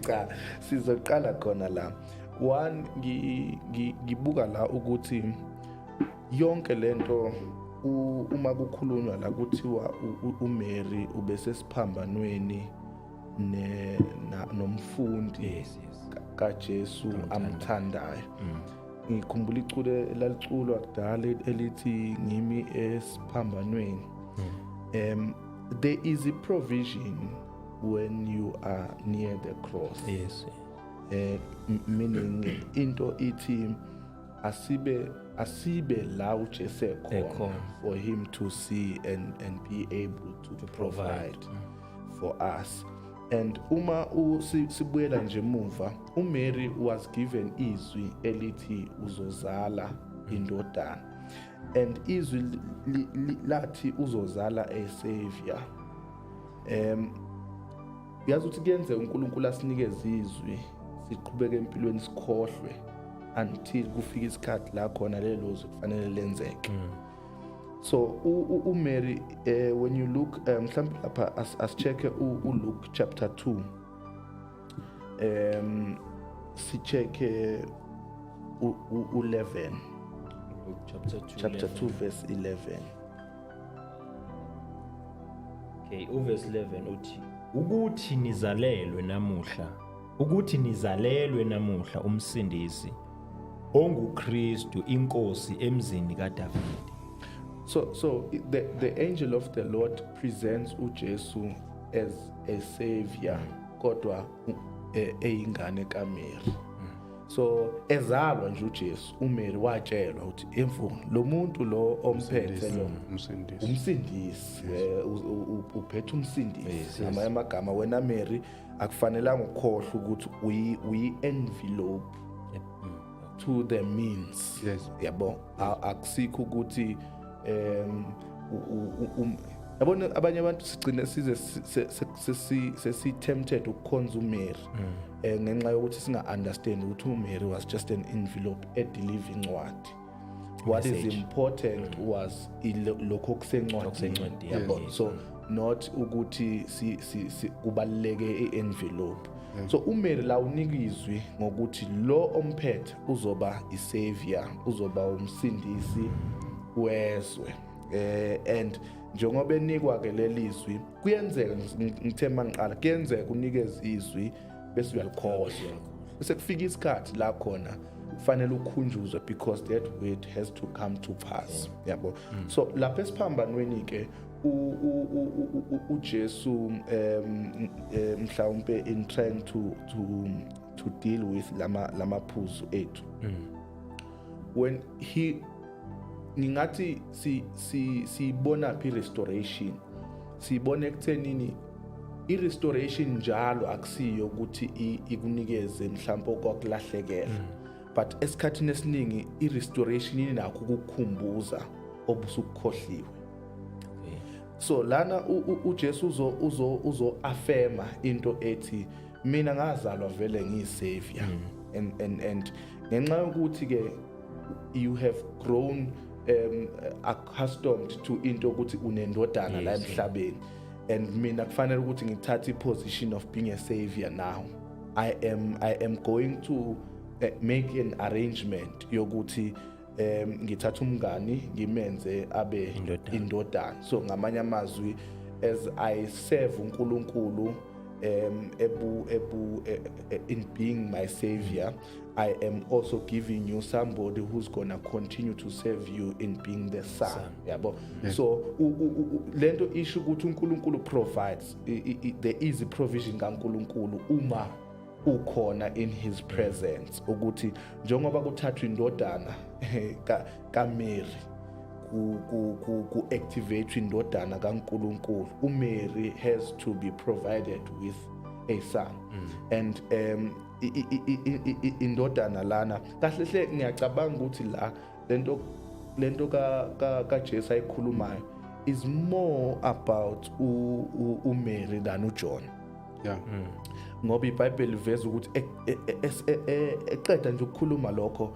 S1: cha sizoqala khona la. One, ngibuka la ukuthi yonke lento uma kukhulunywa la kuthiwa uMary ubesesiphambanweni nomfundi.
S3: Yes.
S1: kaJesu amthandayo. Ngikhumbula iculo elaliculwa kudala elithi ngimi esiphambanweni. There is a provision when you are near the cross.
S3: Yes.
S1: Meaning into ithi asibe la uJesu ekhona for him to see and be able to provide for us. And uma sibuyela nje emuva, uMary was given izwi elithi uzozala indodana, and izwi lathi uzozala a savior. Yazi ukuthi kuyenze uNkulunkulu asinikeze izwi siqhubeke empilweni sikhohlwe until kufika isikhathi la khona lelo zwi kufanele lenzeke. So uMary, when you look mhlawumbe lapha as check uLuke chapter 2, si check 11,
S3: Luke
S1: chapter 2 verse 11.
S3: Okay, uverse 11 uthi ukuthi nizalelwe namuhla umsindisi onguKristu inkosi emzini kaDavide.
S1: So the angel of the Lord presents uJesu as a savior, kodwa eyingane kaMary. So ezalwa nje uJesu, uMary watshelwa ukuthi emfuni lo muntu lo omphethe lo umsindisi, uphethe umsindisi. Ngamanye amagama wena Mary akufanelanga ukhohlwa ukuthi we envelope to the means. Yabo akusikho ukuthi yabona abanye abantu sigcine size sesi-tempted ukukhonza uMary ngenxa yokuthi singa-understand ukuthi uMary was just an envelope edeliver incwadi. What is important was lokho kusencwadini, yabo. So not ukuthi kubaluleke i-envelope. So uMary la unikizwe ngokuthi lo omphethe uzoba isavior, uzoba umsindisi wezwe. And njengoba enikwa ke lelizwi kuyenzeka ngithema ngiqala kuyenzeka unikeze izwi bese uyalikhohlwa, bese kufika isikhathi la khona kufanele ukhunjuzwe because that word has to come to pass. Yabo. So lapha esiphambanweni ke uJesu mhlawumbe in trying to deal with lamaphuzu ethu, when he ningathi sibona phi restoration, sibona ekuthenini i-restoration njalo akusiyo ukuthi ikunikeze mhlawumbe okwakulahlekela, but esikhathini esiningi i-restoration inakho ukukukhumbuza obusukukhohliwe. So lana uJesu uzo affirma into ethi mina ngazalwa vele ngiyisavior, and ngenxa yokuthi ke you have grown accustomed to into ukuthi unendodana la emhlabeni, and mina kufanele ukuthi ngithathe iposition of being a savior now. I am going to make an arrangement yokuthi ngithatha umngani ngimenze abe indodana. So ngamanye amazwi, as I serve uNkulunkulu in being my savior, I am also giving you somebody who's gonna continue to serve you in being the son. Yabo. So lento issue ukuthi uNkulunkulu provides, there is a provision kaNkulunkulu uma ukhona in his presence, ukuthi njengoba kuthathwa indodana kaMary ku activate indodana kaNkulunkulu, uMary has to be provided with a son. And indodana lana kahle hle ngiyacabanga ukuthi la lento kaJesu ayikhulumayo is more about uMary than uJohn. Ngoba iBhayibheli iveza ukuthi eqeda nje ukukhuluma lokho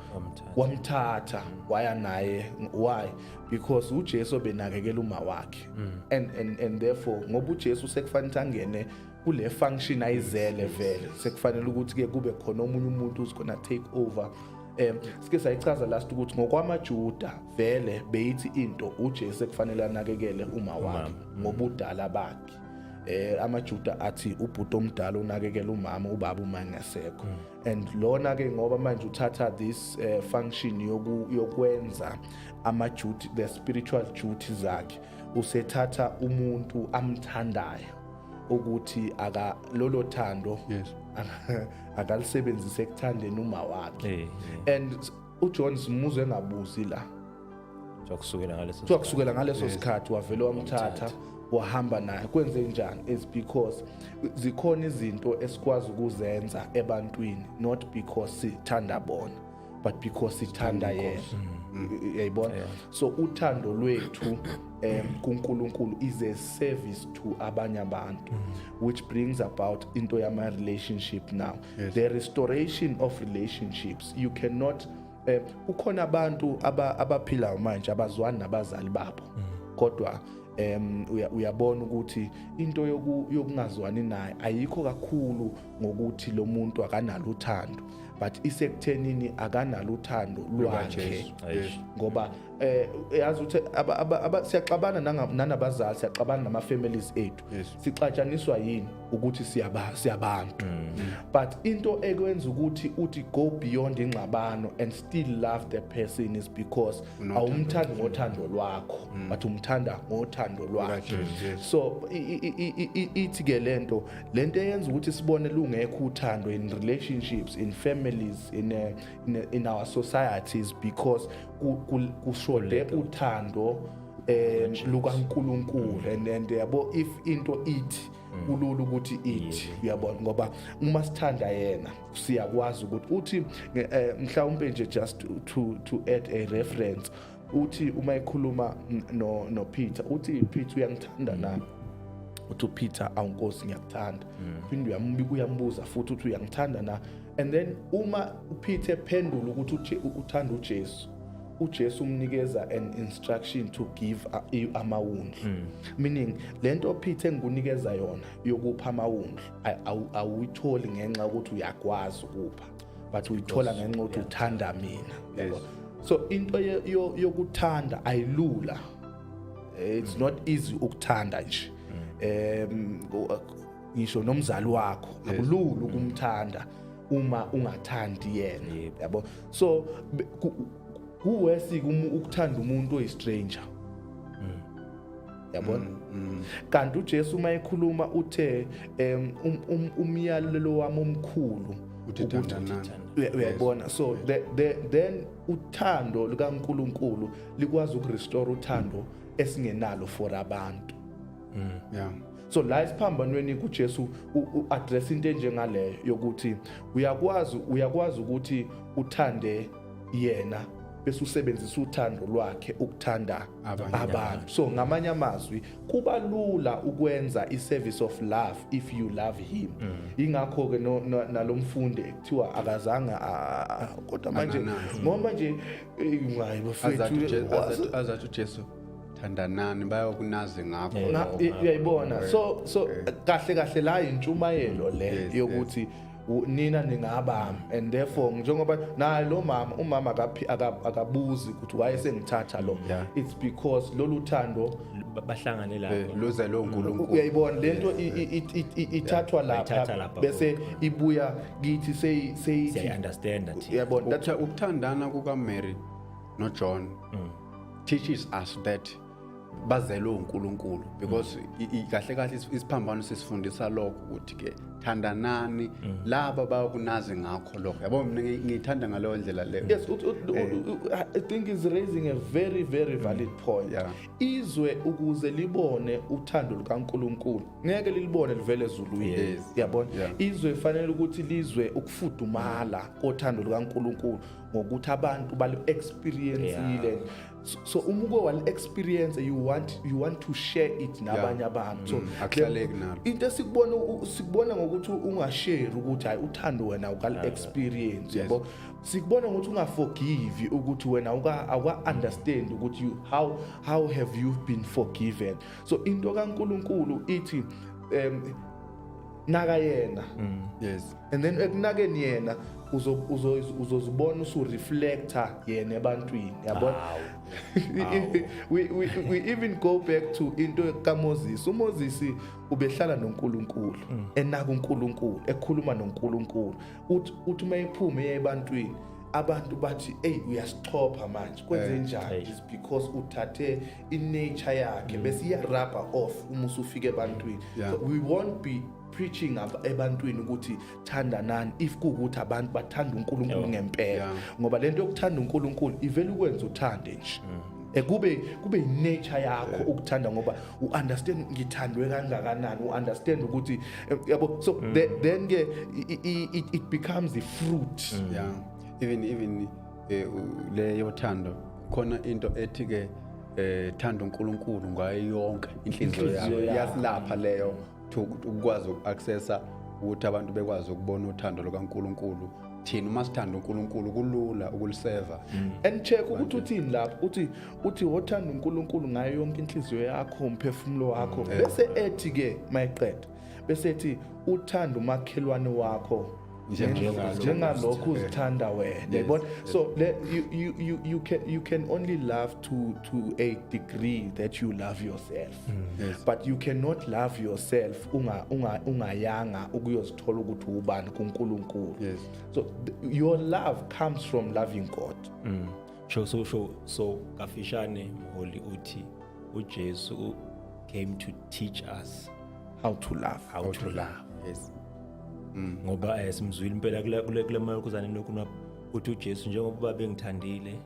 S1: wamthatha waya naye. Why? Because uJesu benakekela uma wakhe, and therefore ngoba uJesu sekufanele angene kule function ayizele vele, sekufanele ukuthi ke kube khona omunye umuntu who's gonna take over. Sike sayichaza last ukuthi ngokwamaJuda vele beyithi into uJesu sekufanele anakekele uma wakhe ngoba udala bakhe. amaJuda athi ubhuti omdala unakekela umama ubaba uma engasekho and lona ke ngoba manje uthatha this function yokwenza ama-duty, the spiritual duties zakhe, usethatha umuntu amthandayo ukuthi lolo thando akalisebenzise ekuthandeni uma wakhe. And uJohn Simuzo engabuzi la kusukela ngaleso sikhathi wavele wamthatha wahamba naye. Kwenze njani? Is because zikhona izinto esikwazi ukuzenza ebantwini not because sithanda bona but because sithanda yena. Yayibona? So uthando lwethu kuNkulunkulu is a service to abanye abantu, which brings about into yama relationship now. The restoration of relationships. You cannot ukhona abantu abaphila manje abazwani nabazali babo kodwa uyabona ukuthi into yokungazwani naye ayikho kakhulu ngokuthi lo muntu akanalo uthando, but isekuthenini akanalo uthando lwakhe. Ngoba yazi ukuthi siyaxabana nanabazali, siyaxabana nama-families ethu, sixatshaniswa yini ukuthi siyabantu. But into ekwenza ukuthi uthi go beyond ingxabano and still love the person is because awumthandi ngothando lwakho but umthanda ngothando lwakhe. So ithi ke lento eyenza ukuthi sibone lungekho uthando in relationships, in families, in our societies because kushode uthando lukaNkulunkulu. And yabo if into ithi kulula ukuthi ithi, uyabona, ngoba uma sithanda yena siyakwazi ukuthi uthi mhlawumbe nje just to add a reference, uthi uma ekhuluma no Peter uthi Peter uyangithanda na, uthi Peter awunkosi ngiyakuthanda, phinde uyambuza futhi uthi uyangithanda na, and then uma uPeter ephendula ukuthi uthanda uJesu umnikeza an instruction to give amawundlu. Meaning lento Peter engikunikeza yona yokupha amawundlu awuyitholi ngenxa ukuthi uyakwazi ukupha but uyithola ngenxa ukuthi uthanda mina. So into yokuthanda ayilula. It's not easy ukuthanda nje. Ngisho nomzali wakho akulula ukumthanda uma ungathandi yena, yabo. So kuwesika ukuthanda umuntu oyistranger, yabona. Kanti uJesu uma ekhuluma uthe umyalelo wami omkhulu ukuthi uyabona. So then uthando lukaNkulunkulu likwazi ukurestore uthando esingenalo for abantu. So la isiphambanweni kuJesu uaddress into enjengaleyo yokuthi uyakwazi ukuthi uthande yena bese usebenzisa uthando lwakhe ukuthanda abantu. So ngamanye amazwi kuba lula ukwenza i-service of love if you love him. Ingakho ke nalomfundi ekuthiwa akazange kodwa manje ngoba nje hayi bafethu
S2: azathi uJesu thandanani bayokunazi ngakho,
S1: uyayibona. So kahle la intshumayelo le yokuthi nina ningabami, and therefore njengoba naye lo umama akabuzi ukuthi wayesengithatha lo, it's because lolu thando
S3: bahlangane lapho
S2: luze lo uNkulunkulu.
S1: Uyayibona lento ithathwa lapha bese ibuya kithi seyithi
S3: understand that.
S1: Uyabona
S2: ukuthandana kukaMary noJohn teaches us that bazelo uNkulunkulu, because kahle isiphambano sisifundisa lokho ukuthi ke thandanani laba bayokunazi ngakho lokho, yabo. Mina ngithanda ngaleyo ndlela leyo.
S1: Yes, I think is raising a very very valid point. Izwe ukuze libone uthando lukaNkulunkulu ngeke lilibone livele ezulwini, yabona. Izwe fanele ukuthi lizwe ukufudumala kothando lukaNkulunkulu ngokuthi abantu bali experienceile. So umuko wal experience you want to share it nabanye abantu. So
S2: akhaleke nalo
S1: into sikubona ngokuthi ungashare ukuthi hayi uthando wena ukal experience, yabo. Sikubona ngokuthi ungaforgive ukuthi wena awuka understand ukuthi how have you been forgiven. So into kaNkulunkulu ithi naka yena
S2: Yes.
S1: and then ekunakeni yena uzozibona usureflector yena ebantwini yabona. we even go back to into kaMoses. uMoses ubehlala noNkulunkulu enaka uNkulunkulu ekhuluma noNkulunkulu uthi mayiphuma ebantwini abantu bathi hey uyasichopha manje kwenze njani is because uthathe inature yakhe bese iyarubber off uma usufika ebantwini. So we won't be preaching ebantwini ukuthi thandanani if kuukuthi abantu bathanda uNkulunkulu ngempela ngoba lento yokuthanda uNkulunkulu ivela ukwenza uthande nje. Kube nature yakho ukuthanda ngoba uunderstand ngithandwe kangakanani uunderstand ukuthi yabo. So then ke it becomes the fruit.
S2: Even le yothando khona into ethi ke thanda uNkulunkulu ngayo yonke inhliziyo yakho yasilapha leyo ukwazi ukuaccessa ukuthi abantu bekwazi ukubona uthando lokaNkulunkulu. Thina uma sithanda uNkulunkulu kulula ukuliseva
S1: and check ukuthi uthini lapho uthi wothanda uNkulunkulu ngayo yonke inhliziyo yakho umphefumulo wakho bese ethi ke mayiqeda bese ethi uthanda umakhelwane wakho njengalokho uzithanda wena yabona. So you can only love to a degree that you love yourself. But you cannot love yourself ungayanga ukuyozithola ukuthi ubani kuNkulunkulu. So your love comes from loving God.
S3: So kafishane Mholi uthi uJesu came to teach us
S1: how to love.
S2: Yes.
S3: Ngoba simzwile impela kule malukuzane lokhu uthi uJesu njengoba bengithandile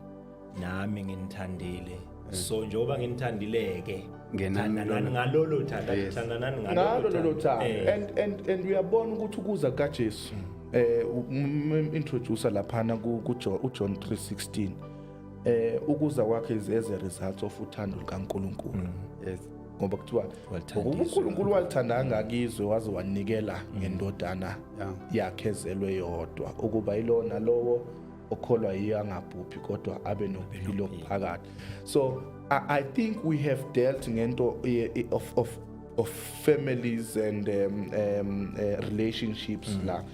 S3: nami nginithandile. So njengoba nginithandileke ngenani ngalolo thanda thandanani
S1: ngalolo thanda and we are born ukuthi ukuza kaJesu introducer laphana ku John 3:16 ukuza kwakhe is as a result of uthando lukaNkulunkulu.
S2: Yes.
S1: Ngoba kuthiwa uNkulunkulu walithanda ngakizwe waze wanikela ngendodana yakhe ezelwe yodwa ukuba ilona lowo okholwa yiye angabhubhi kodwa abe nophilo phakathi. So I think we have dealt ngento of families and relationships la.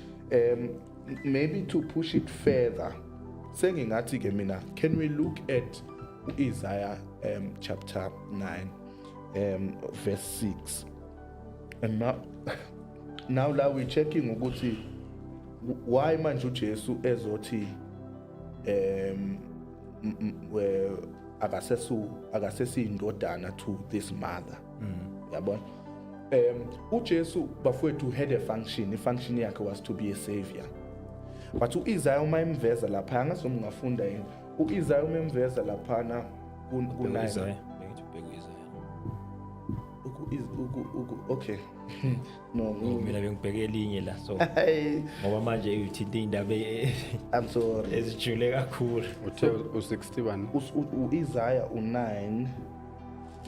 S1: Maybe to push it further sengingathi ke mina, can we look at Isaiah chapter 9 verse 6, and now la we checking ukuthi why manje uJesu ezothi akasesi indodana to this mother. Yabona uJesu bafowethu had a function. I-function yakhe was to be a savior. But uIsaiah uma imveza lapha ngasomngafunda yini uIsaiah uma imveza laphana ku9 okay no
S3: mina bengibheke elinye la so ngoba manje uyithinta indaba
S1: I'm sorry
S3: ezijule kakhulu
S2: uthe u61
S1: uIsaiah u9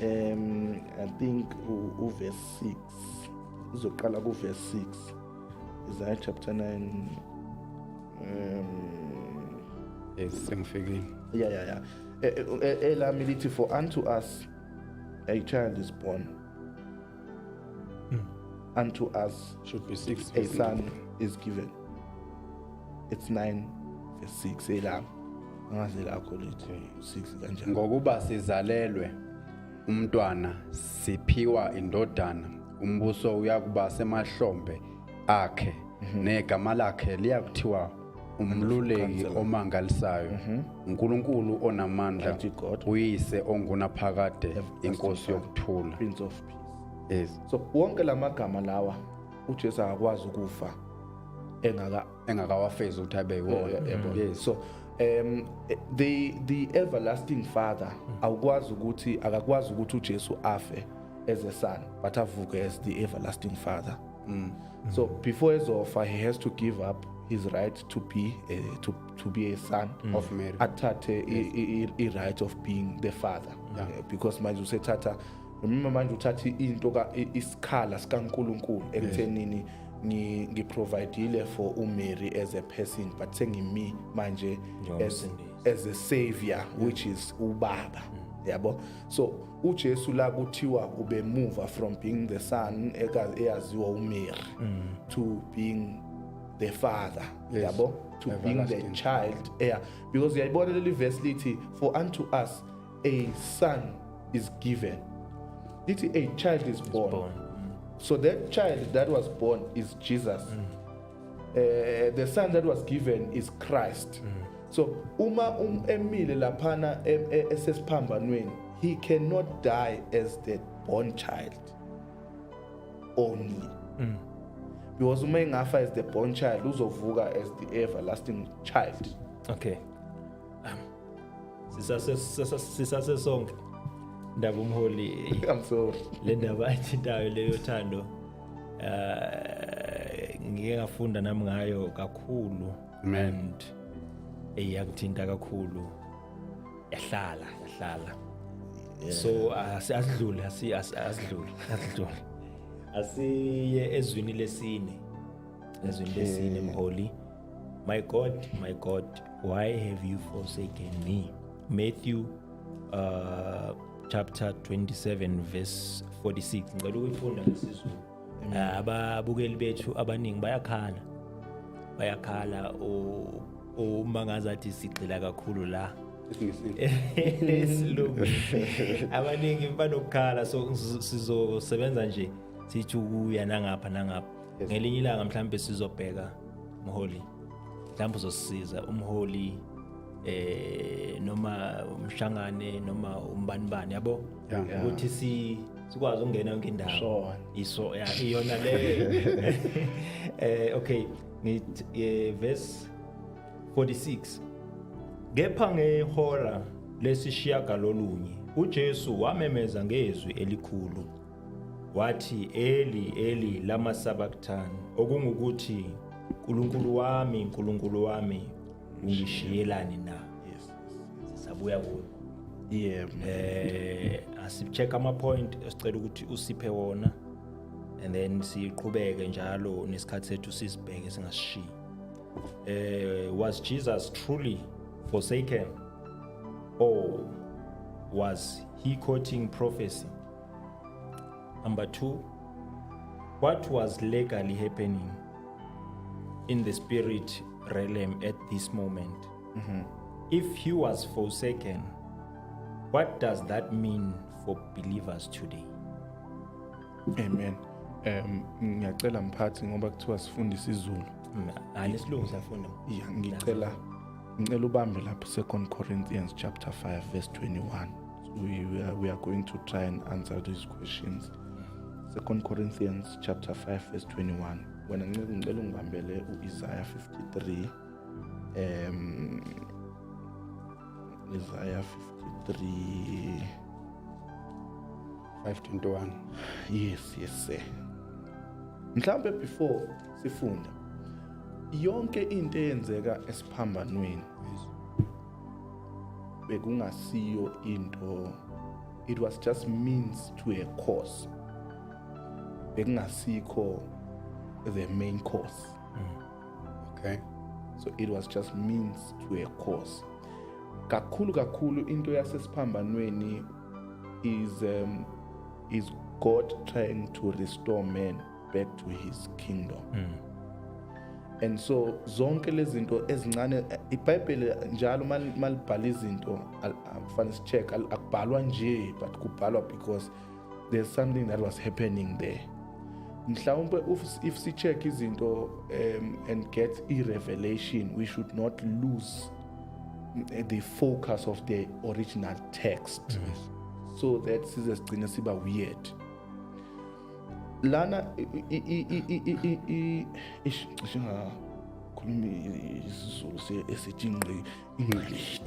S1: I think uverse 6 uzoqala ku verse 6 Isaiah chapter 9
S2: sengifikile
S1: yeah elamilithi for unto us a child is born, unto us
S2: should be 6
S1: a son is given. It's 9 verse 6 elam angazela quality 6 kanjani
S2: ngokuba sizalelwe umntwana siphiwa indodana umbuso uyakuba semahlombe akhe negama lakhe liyakuthiwa umluleki omangalisayo uNkulunkulu onamandla uyise ongunaphakade inkosi yokuthula
S1: Prince of Peace.
S2: Yes.
S1: So wonke lamagama lawa uJesu akakwazi ukufa
S2: engakawafezi ukuthi abe yiwona.
S1: Yes. So the everlasting father akakwazi ukuthi uJesu afe as a son but avuke as the everlasting father. So before ezofa he has to give up his right to be a son
S2: of Mary.
S1: Athathe a right of being the father. Because manje usethatha remember manje uthatha into isikhala sikaNkulunkulu ekuthenini ngiprovideile for uMary as a person but sengimi manje as a savior which is ubaba. yabo. So uJesu la kuthiwa ube move from being the son eyaziwa uMary to being the father,
S2: Yes.
S1: yabo, to being the
S2: Everlasting.
S1: child heir, because yayibona leli verse lithi for unto us a son is given, lithi a child is born. So that child that was born is Jesus. The son that was given is Christ. So uma emile laphana esesiphambanweni, he cannot die as the born child only. Because uma engafa as the born child, uzovuka as the everlasting child.
S3: Okay. Sisase sonke ndaba umholi
S1: I'm sorry.
S3: le ndaba ayithintayo leyo Thando ngike ngafunda nami ngayo kakhulu
S2: Amen.
S3: and eyakuthinta kakhulu yahlala so asidlule asidlule asiye ezwini lesine mholi. My God, why have you forsaken me? Matthew chapter 27 verse 46. Ngicela ukuyifunda ngesizulu. Ababukeli bethu abaningi bayakhala uma ngazathi sigxila kakhulu la isilungu. Abaningi banokukhala, so sizosebenza nje sithi ukuya nangapha. Ngelinye ilanga mhlambe sizobheka umholi, mhlawumbe uzosisiza umholi noma umhlangane noma umbanibani yabo,
S2: Yeah.
S3: ukuthi sikwazi ukungena yonke indawo iyona le. Okay, ngithi verse 46. Kepha ngehora lesishiyagalolunye uJesu wamemeza ngezwi elikhulu wathi, Eli Eli lama sabachthani, okungukuthi Nkulunkulu wami ungishiyelani na?
S1: Yes.
S3: Sisabuya kuyo.
S1: Yeah.
S3: Asicheck ama point esicela ukuthi usiphe wona, and then siqhubeke njalo nesikhathi sethu sisibheke singashiyi. Was Jesus truly forsaken, or was he quoting prophecy? Number 2, what was legally happening in the spirit realm at this moment? If he was forsaken, what does that mean for believers today?
S1: Amen. Ngiyacela mphathi ngoba kuthiwa sifundise isiZulu.
S3: Lesilungu siyafunda.
S1: Yeah, ngicela ubambe lapho 2 Corinthians chapter 5 verse 21. We are going to try and answer these questions. 2 Corinthians chapter 5 verse 21. Wena ngicela ungibambele uIsaiah 53. Isaiah 53
S2: 5:21.
S1: Yes, sir. Mhlambe before sifunda yonke into eyenzeka esiphambanweni bekungasiyo into, it was just means to a cause. Bekungasikho the main cause.
S2: Okay.
S1: So it was just means to a cause. Kakhulu into yasesiphambanweni is God trying to restore man back to his kingdom. And so zonke lezi zinto ezincane iBhayibheli njalo malibhala izinto kufanele sicheck akubhalwa nje, but kubhalwa because there's something that was happening there. Mhlawumbe if si check izinto and get a-revelation, we should not lose the focus of the original text, so that sizigcine siba weird. Lana khulumi isiZulu esijingqi English.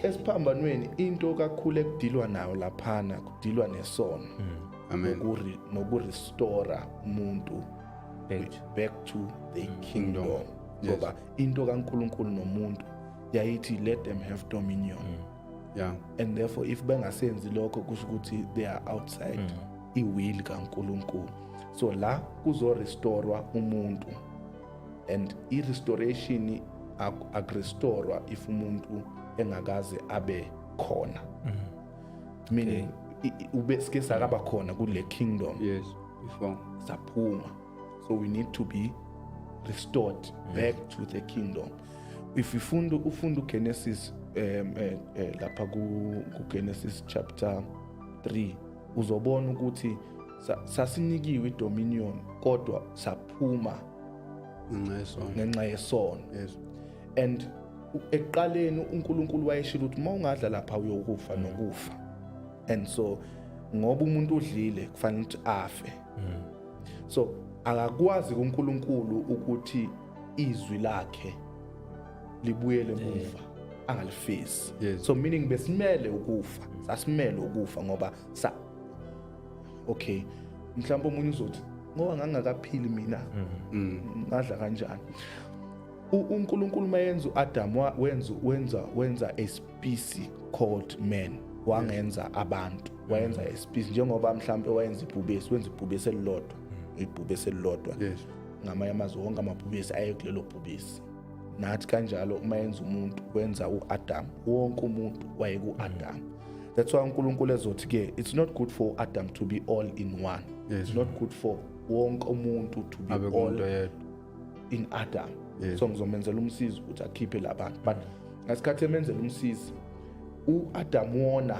S1: Esiphambanweni into kakhulu ekudilwa nayo laphana kudilwa nesono.
S2: Amen.
S1: Nokurestore umuntu back to the kingdom. Ngoba into kaNkulunkulu nomuntu yayithi let them have dominion.
S2: Yeah.
S1: And therefore if bengasenzi lokho kusho ukuthi they are outside iwill kaNkulunkulu. So la kuzo restorwa umuntu, and i-restoration akurestore if umuntu engakaze abe khona meaning ube sike sakaba khona kule kingdom
S2: Yes, before.
S1: saphuma, so we need to be restored back to the kingdom. If ufunda uGenesis lapha ku Genesis chapter 3 uzobona ukuthi sasinikiwe idominion kodwa saphuma ngenxa yesono.
S2: Yes.
S1: And eqaleni uNkulunkulu wayeshilo ukuthi mawungadla lapha uyokufa nokufa, and so ngoba umuntu udlile kufanele ukuthi afe. So akakwazi uNkulunkulu ukuthi izwi lakhe libuyele emuva angalifesi.
S2: Yes.
S1: So meaning besimele ukufa, sasimele ukufa ngoba okay mhlawumbe umunye uzothi ngoba ngangakaphili mina ngadla kanjani. uNkulunkulu mayenza uAdam wenza a species called man, wangenza abantu, wayenza a species njengoba mhlawumbe wayenza ibhubesi, wenza ibhubesi elilodwa.
S2: Yes.
S1: Ngamanye amazwi wonke amabhubesi ayekulelo bhubesi. Nathi kanjalo uma yenza umuntu wenza uAdam, wonke umuntu wayeku-Adam. That's why uNkulunkulu ezothi ke it's not good for Adam to be all in one.
S2: Yes.
S1: It's not good for wonke umuntu to be all in Adam.
S2: Yes.
S1: So ngizomenzela umsizi ukuthi akhiphe labantu, but ngasikhathi emenzela umsizi uAdam wona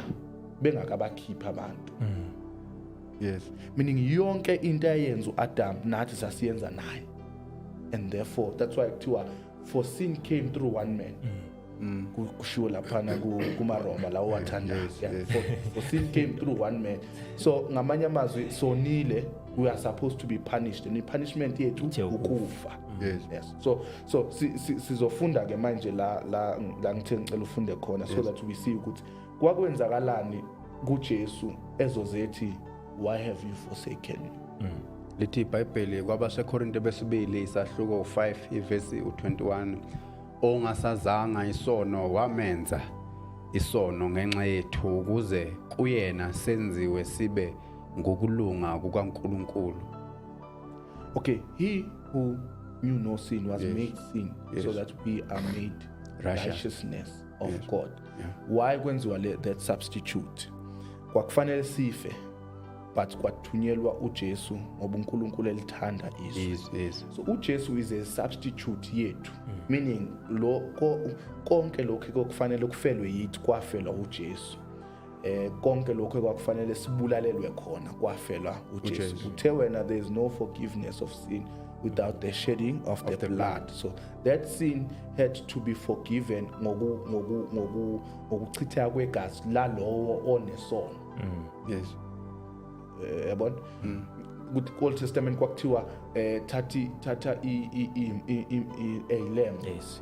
S1: bengakabakhipha abantu.
S2: Yes.
S1: Meaning yonke into ayenza uAdam nathi sasiyenza naye, and therefore that's why kuthiwa for sin came through one man. Kushiwo laphana kumaRoma lawo wathanda. For sin came through one man. So ngamanye amazwi sonile, we are supposed to be punished, and the punishment yethu ukufa. Yes. So sizofunda ke manje la ngithe ngicela ufunde khona, so that we see ukuthi kwakwenzakalani kuJesu ezozethi why have you forsaken me.
S2: Lithi iBhayibheli kwabaseKorinte besibili isahluko 5 ivesi u21, ongasazanga isono wamenza isono ngenxa yethu ukuze kuyena senziwe sibe ngokulunga kukaNkulunkulu.
S1: Okay, he who knew no sin was made sin, so that we are made righteousness of God. Why kwenziwa that substitute? Kwakufanele sife, but kwathunyelwa uJesu ngoba uNkulunkulu elithanda izwe. So uJesu is a substitute yethu, meaning konke lokho okufanele kufelwe yithi kwafelwa uJesu. Konke lokho kwakufanele sibulalelwe khona kwafelwa uJesu. Uthe wena there is no forgiveness of sin without the shedding of the blood. So that sin had to be forgiven ngokuchitheka kwegazi lalowo onesono.
S2: Yes.
S1: Yabona good Old Testament kwakuthiwa thatha a lamb.
S3: Yes.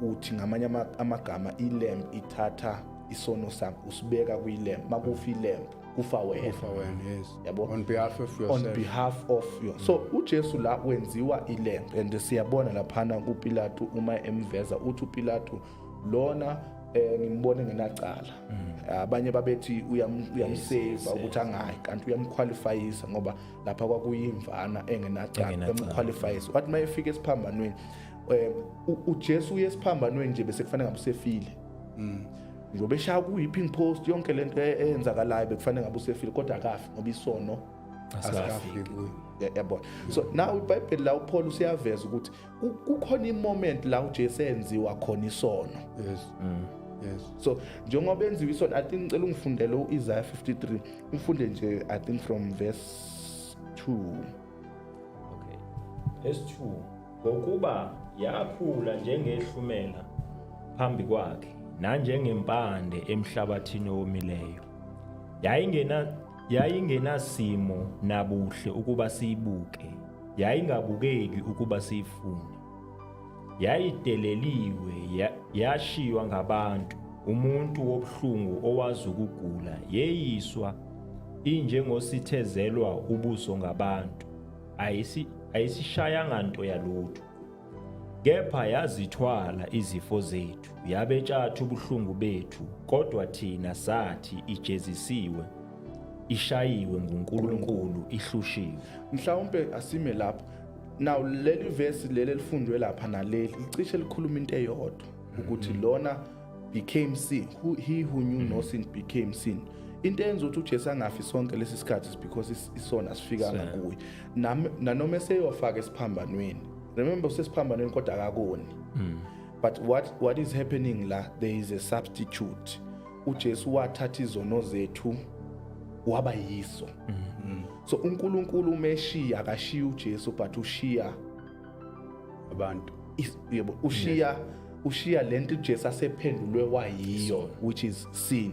S1: Uthi ngamanye amagama ilamb ithatha isono sami usibeka kwilamb, makufa ilamb kufa wena.
S2: Yes.
S1: Yabo,
S2: on behalf of yourself.
S1: On behalf of you. So uJesu la wenziwa ilamb, and siyabona laphana kuPilato uma emveza uthi uPilato lona ngimbone ngenacala. Abanye babethi uyamsave ukuthi angayi, kanti uyamqualifyisa ngoba lapha kwakuyimvana engenacala, emqualifyisa. Wathi mayefika esiphambanweni uJesu uyesiphambanweni nje bese kufanele ngabusefile. Njobe shaya kuyipping post yonke lento eyenzakalayo bekufanele ngabe usefile kodwa akafi ngoba isono
S2: Asikafi kuyo.
S1: Yabona. So now iBhayibheli la uPaul usiyaveza ukuthi kukhona imoment la uJesu enziwa khona isono.
S2: Yes. Yes.
S1: So njengoba enziwa isono, I think ngicela ungifundele uIsaiah 53, ufunde nje I think from verse 2.
S3: Okay. Verse 2. Ngokuba yakhula njengehlumela phambi kwakhe nanjengempande emhlabathini omileyo. Yayingenasimo nabuhle ukuba siyibuke, yayingabukeki ukuba siyifune. Yayideleliwe, yashiywa ngabantu, umuntu wobuhlungu owazi ukugula, yeyiswa injengositezelwa ubuso ngabantu, ayisishayanga nto yalutho. Kepha yazithwala izifo zethu, yabetshatha ubuhlungu bethu, kodwa thina sathi ijezisiwe, ishayiwe nguNkulunkulu, ihlushiwe.
S1: Mhlawumbe asime lapho. Now leli verse leli lifundwe lapha naleli licishe likhuluma into eyodwa. ukuthi lona became sin, he who knew no sin became sin. Into enza ukuthi uJesu angafi sonke lesi sikhathi is because isona asifikanga kuye. Nanoma eseyofaka esiphambanweni. Remember usesiphambanweni kodwa akakoni. But what is happening la, there is a substitute. uJesu wathatha izono zethu waba yiso. So uNkulunkulu umeshiya akashiya uJesu but ushiya
S2: abantu
S1: yebo ushiya lento uJesu asephendulwe wayiyo, which is sin.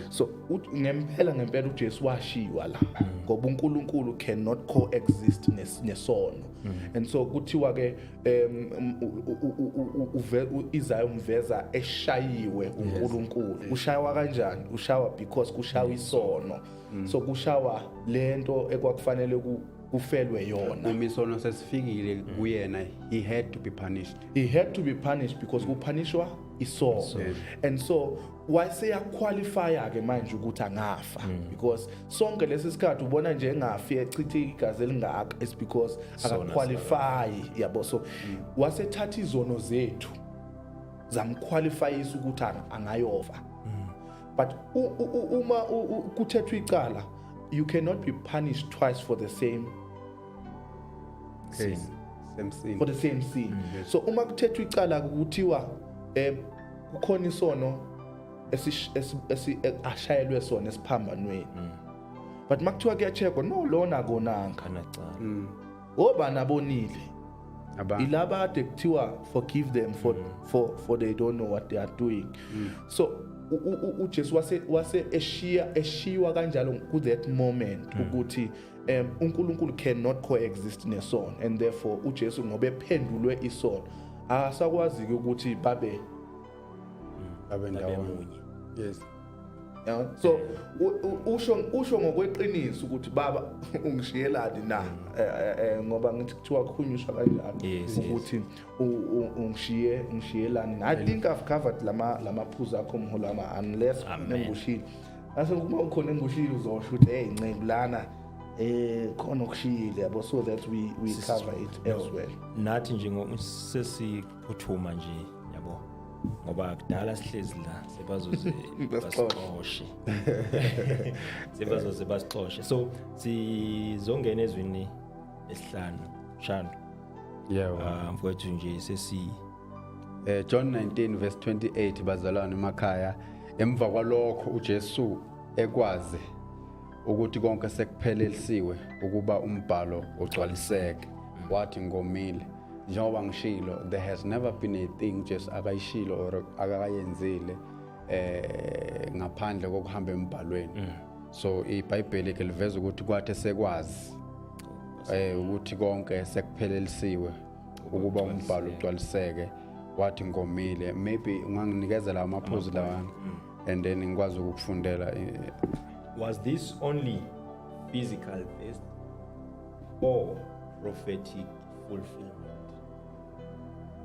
S1: So ngempela uJesu washiwa la ngoba uNkulunkulu cannot coexist nesono. And so kuthiwa ke Isaiah umveza eshayiwe uNkulunkulu. Ushawa kanjani? Ushawa because kushawa isono. So kushawa lento ekwakufanele kufelwe yona.
S2: Imisono sesifikile kuyena, he had to be punished.
S1: He had to be punished because kupunishwa isono. And so wase qualify ke manje ukuthi angafa because sonke lesi sikhathi ubona nje engafi echithe igazi elingaka is because akaqualify yabo. So wase thatha izono zethu zamqualifyisa ukuthi angayova. But uma kuthethwa icala, you cannot be punished twice for the same
S2: sin.
S1: For the same sin. So uma kuthethwa icala kuthiwa kukhona isono ashayelwe sona esiphambanweni. But makuthiwa kuyachekwa no lona akonanga
S3: kanacala.
S1: Oba nabonile. Ilaba ade kuthiwa forgive them for they don't know what they are doing. So uJesu wase eshiwa kanjalo ku that moment ukuthi uNkulunkulu cannot coexist nesono, and therefore uJesu ngoba ephendulwe isono asakwazi ukuthi babe
S2: ndawonye. Yes.
S1: So usho ngokweqiniso ukuthi baba ungishiyelani na ngoba ngithi kuthiwa kukhunyushwa kanjalo ukuthi ungishiyelani. I think I've covered lama phuzu akho mholama unless ngibushile. Ase kuma ukhona engushile uzosho ukuthi hey ncebo lana khona okushiyile yabo, so that we cover it elsewhere.
S3: Nathi nje ngokusesiphuthuma nje yabo ngoba kudala sihlezi la sebazoze basixoshe sebazoze basixoshe. So sizongena ezwini esihlanu Shando. Mfowethu nje sesi
S2: John 19 verse 28 bazalwane emakhaya, emva kwalokho uJesu ekwazi ukuthi konke sekuphelelisiwe ukuba umbhalo ugcwaliseke, wathi ngomile njengoba ngishilo, there has never been a thing just akayishilo or akayenzile ngaphandle kokuhamba embhalweni. So iBhayibheli ke liveza ukuthi kwathi sekwazi ukuthi konke sekuphelelisiwe ukuba umbhalo ugcwaliseke, wathi ngomile. Maybe unganginikeza amaphuzu lawana and then ngikwazi ukufundela.
S3: Was this only physical based or prophetic fulfillment?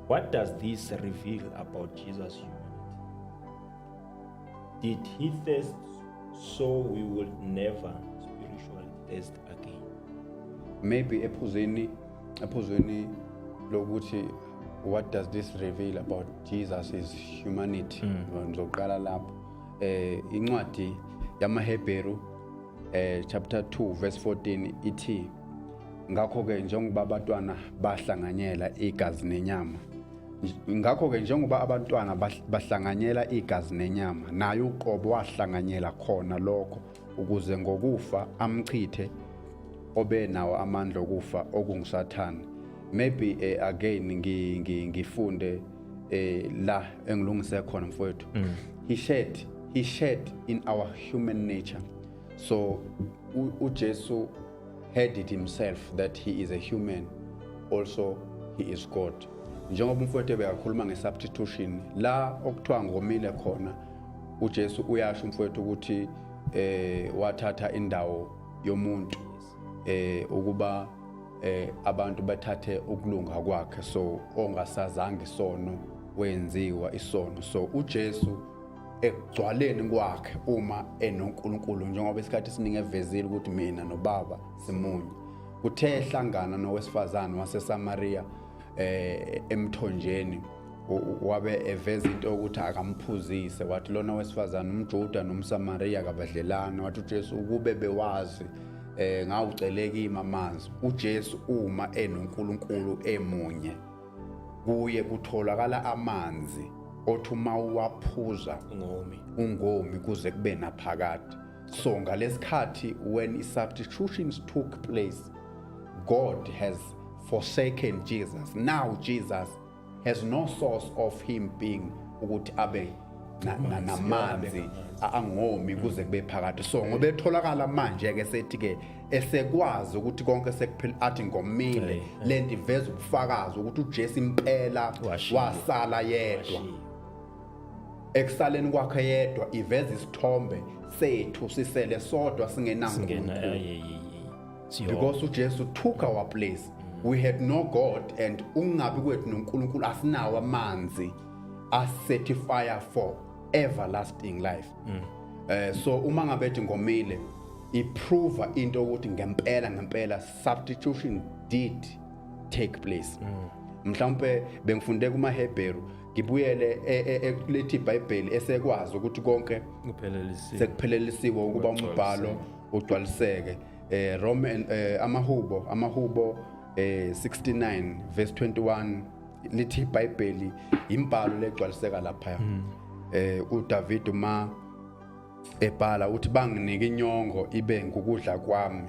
S3: What does this reveal about Jesus' humanity? Did he thirst so we would never spiritually thirst again?
S2: Maybe ephuzweni lokuthi what does this reveal about Jesus' humanity? Ngizoqala lapho. Incwadi yamaHebheru chapter 2 verse 14 ithi, ngakho ke njengoba abantwana bahlanganyela igazi nenyama, ngakho ke njengoba abantwana bahlanganyela igazi nenyama, naye uqobo wahlanganyela khona lokho ukuze ngokufa amchithe obe nawo amandla okufa okungusathana. Maybe again ngifunde la engilungise khona mfowethu. He shed in our human nature. So uJesu had it himself that he is a human, also he is God. Njengoba umfowethu bekakhuluma ngesubstitution la okuthiwa ngomile khona, uJesu uyasho umfowethu ukuthi wathatha indawo yomuntu ukuba abantu bathathe ukulunga kwakhe, so ongasazange isono wenziwa isono. So uJesu ekugcwaleni kwakhe uma enoNkulunkulu, njengoba isikhathi esiningi evezile ukuthi mina noBaba simunye, kuthe ehlangana nowesifazane waseSamaria emthonjeni wabe eveza into ukuthi akamphuzise wathi lona wesifazana umJuda nomSamaria kabadlelana wathi uJesu ukube bewazi ngawuceleka imamanzi uJesu uma enoNkulunkulu emunye kuye kutholakala amanzi othi uma uwaphuza ungomi kuze kube naphakade. So ngalesikhathi when substitutions took place, God has forsaken Jesus. Now Jesus has no source of him being ukuthi abe namanzi angomi kuze kube phakade. So ngoba etholakala manje ke sethi ke esekwazi ukuthi konke sekuphela athi ngomile lento iveza ubufakazi ukuthi uJesu impela wasala yedwa. Ekusaleni kwakhe yedwa iveza isithombe sethu sisele sodwa singenaNkulunkulu. Because uJesu took our place. We had no God and ungabi kwethu noNkulunkulu asinawo amanzi as-certifier for everlasting life. So uma ngabethi ngomile iprove into ukuthi ngempela substitution did take place. Mhlawumbe bengifunde kumaHebheru ngibuyele kulethi iBhayibheli esekwazi ukuthi konke sekuphelelisiwe ukuba umbhalo ugcwaliseke. Amahubo 69 verse 21 lithi iBhayibheli imbhalo legcwaliseka lapha. uDavid uma ebhala uthi banginike inyongo ibe ngukudla kwami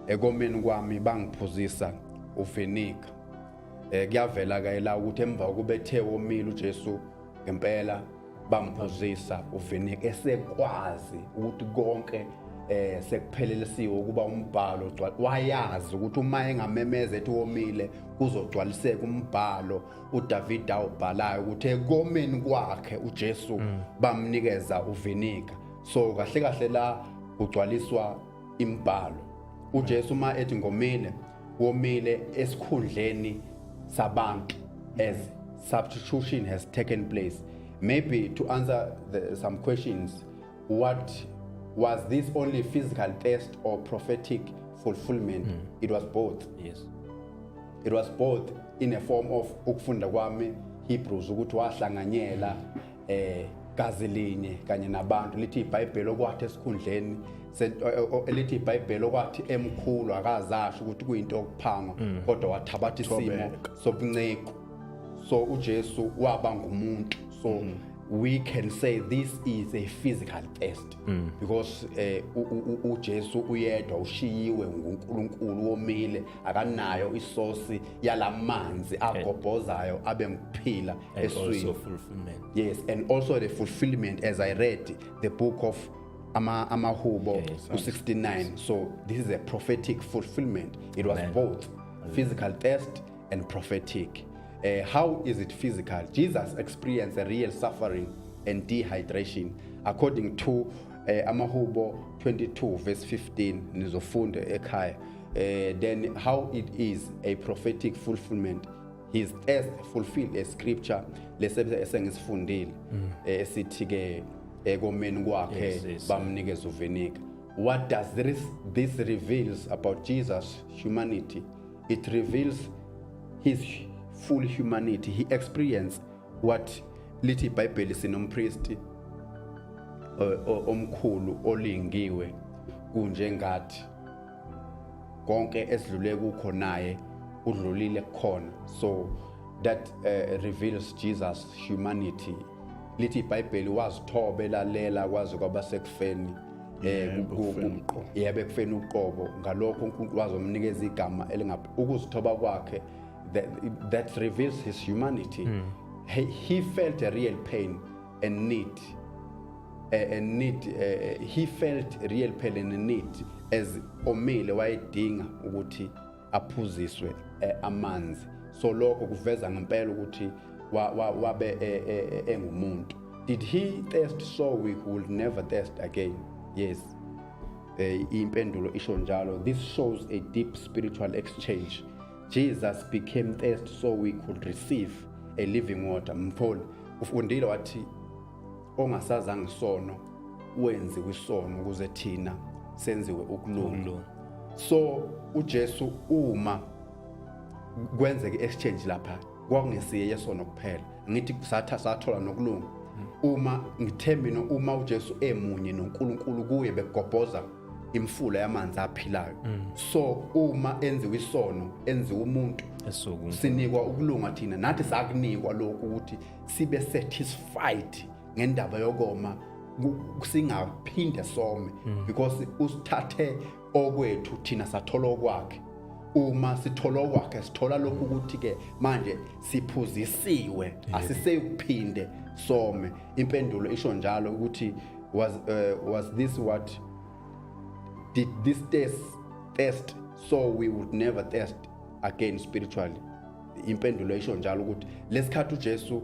S2: ekomeni kwami bangiphuzisa uvinika. Kuyavela ke la ukuthi emva kokubethe womile uJesu ngempela bamphuzisa uvinika esekwazi ukuthi konke sekuphelelisiwe ukuba umbhalo wayazi ukuthi uma engamemeza ethi womile kuzogcwaliseka umbhalo uDavid awubhalayo ukuthi ekomeni kwakhe uJesu bamnikeza uvinika. So kahle la kugcwaliswa imbhalo. uJesu uma ethi ngomile womile esikhundleni sabantu as substitution has taken place. Maybe to answer some questions, what was this only physical test or prophetic fulfillment? It was both.
S3: Yes.
S2: It was both in a form of ukufunda kwami Hebrews ukuthi wahlanganyela gazi linye kanye nabantu lithi iBhayibheli okwathi esikhundleni elithi iBhayibheli okwathi emkhulu akazasho ukuthi kuyinto okuphanga kodwa wathabatha isimo sobunceku. So uJesu waba ngumuntu. So we can say this is a physical test because uJesu uyedwa ushiyiwe nguNkulunkulu womile akanayo isource yalamanzi agobhozayo abe ngiphila eswini. Yes, and also the fulfillment as I read the book of Amahubo 69. So this is a prophetic fulfillment. It was both physical test and prophetic. How is it physical? Jesus experienced a real suffering and dehydration according to Amahubo 22 verse 15 nizofunda ekhaya. Then how it is a prophetic fulfillment. His test fulfilled a scripture lesengisifundile esithi ke ekomeni kwakhe bamnikeza uvinika. What does this reveals about Jesus' humanity? It reveals his full humanity. He experienced what lithi iBhayibheli sinompriest omkhulu olingiwe kunjengathi konke esidlule kukho naye udlulile khona. So that reveals Jesus' humanity. Lithi iBhayibheli wazithobe lalela kwaze kwaba sekufeni yebe kufeni uqobo ngalokho uNkulunkulu wazomnikeza igama elingaphi ukuzithoba kwakhe. That reveals his humanity. He felt a real pain and need. He felt real pain and need as omile wayedinga ukuthi aphuziswe amanzi. So lokho kuveza ngempela ukuthi wabe engumuntu. Did he thirst so we would never thirst again? Yes. Impendulo isho njalo. This shows a deep spiritual exchange. Jesus became thirsty so we could receive a living water. Mpholi ufundile wathi ongasazange isono wenziwe isono ukuze thina senziwe ukulunga. So uJesu uma kwenzeke exchange lapha kwakungesiye yesono kuphela ngithi sathola nokulunga uma ngithembile uma uJesu emunye noNkulunkulu kuye begobhoza imfula yamanzi aphilayo so uma enziwe isono enziwe umuntu sinikwa ukulunga thina nathi sakunikwa lokhu ukuthi sibe satisfied ngendaba yokoma singaphinde some because usithathe okwethu thina sathola okwakhe uma sithola okwakhe sithola lokhu ukuthi ke manje siphuzisiwe asisekuphinde some impendulo isho njalo ukuthi was this what did this test so we would never thirst again spiritually impendulo isho njalo ukuthi lesikhathi uJesu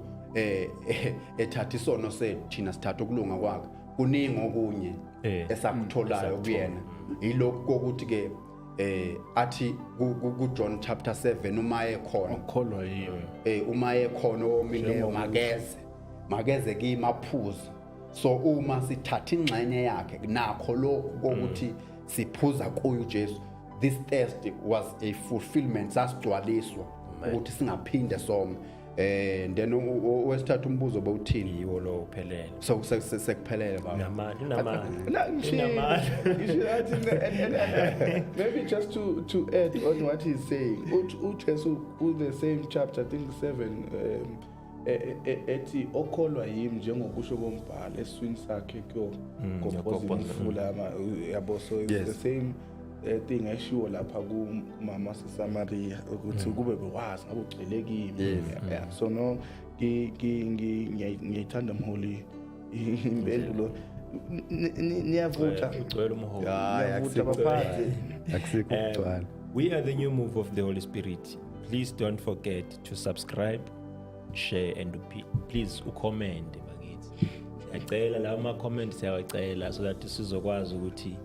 S2: ethatha isono sethu thina sithatha ukulunga kwakhe kuningi okunye esakutholayo kuyena yilokho kokuthi ke athi ku John chapter 7 uma ekhona
S1: ukholwa yiyo
S2: uma ekhona omileyo mageze kimaphuzu so uma sithatha ingxenye yakhe nakho lokho kokuthi siphuza kuyo uJesu this thirst was a fulfillment sasigcwaliswa ukuthi singaphinde some then wesithatha umbuzo bawuthini
S3: yiwo lo uphelele
S2: so sekuphelele baba
S1: maybe just to add on what he's saying uJesu the same chapter I think 7 ethi okholwa yimi njengokusho kombhalo eswini sakhe kugobhoza imfula yabo so it's the same thing eshiwo lapha kumama seSamaria ukuthi kube bewazi ngabe ugcile kimi so no ngiyithanda mholi impendulo niyavutha
S3: ugcwele umholi
S1: niyavutha baphathi
S2: akusikho ukugcwala
S3: we are the new move of the Holy Spirit. Please don't forget to subscribe, share and please ucomment bakithi. Siyacela la ama comments siyacela so that sizokwazi ukuthi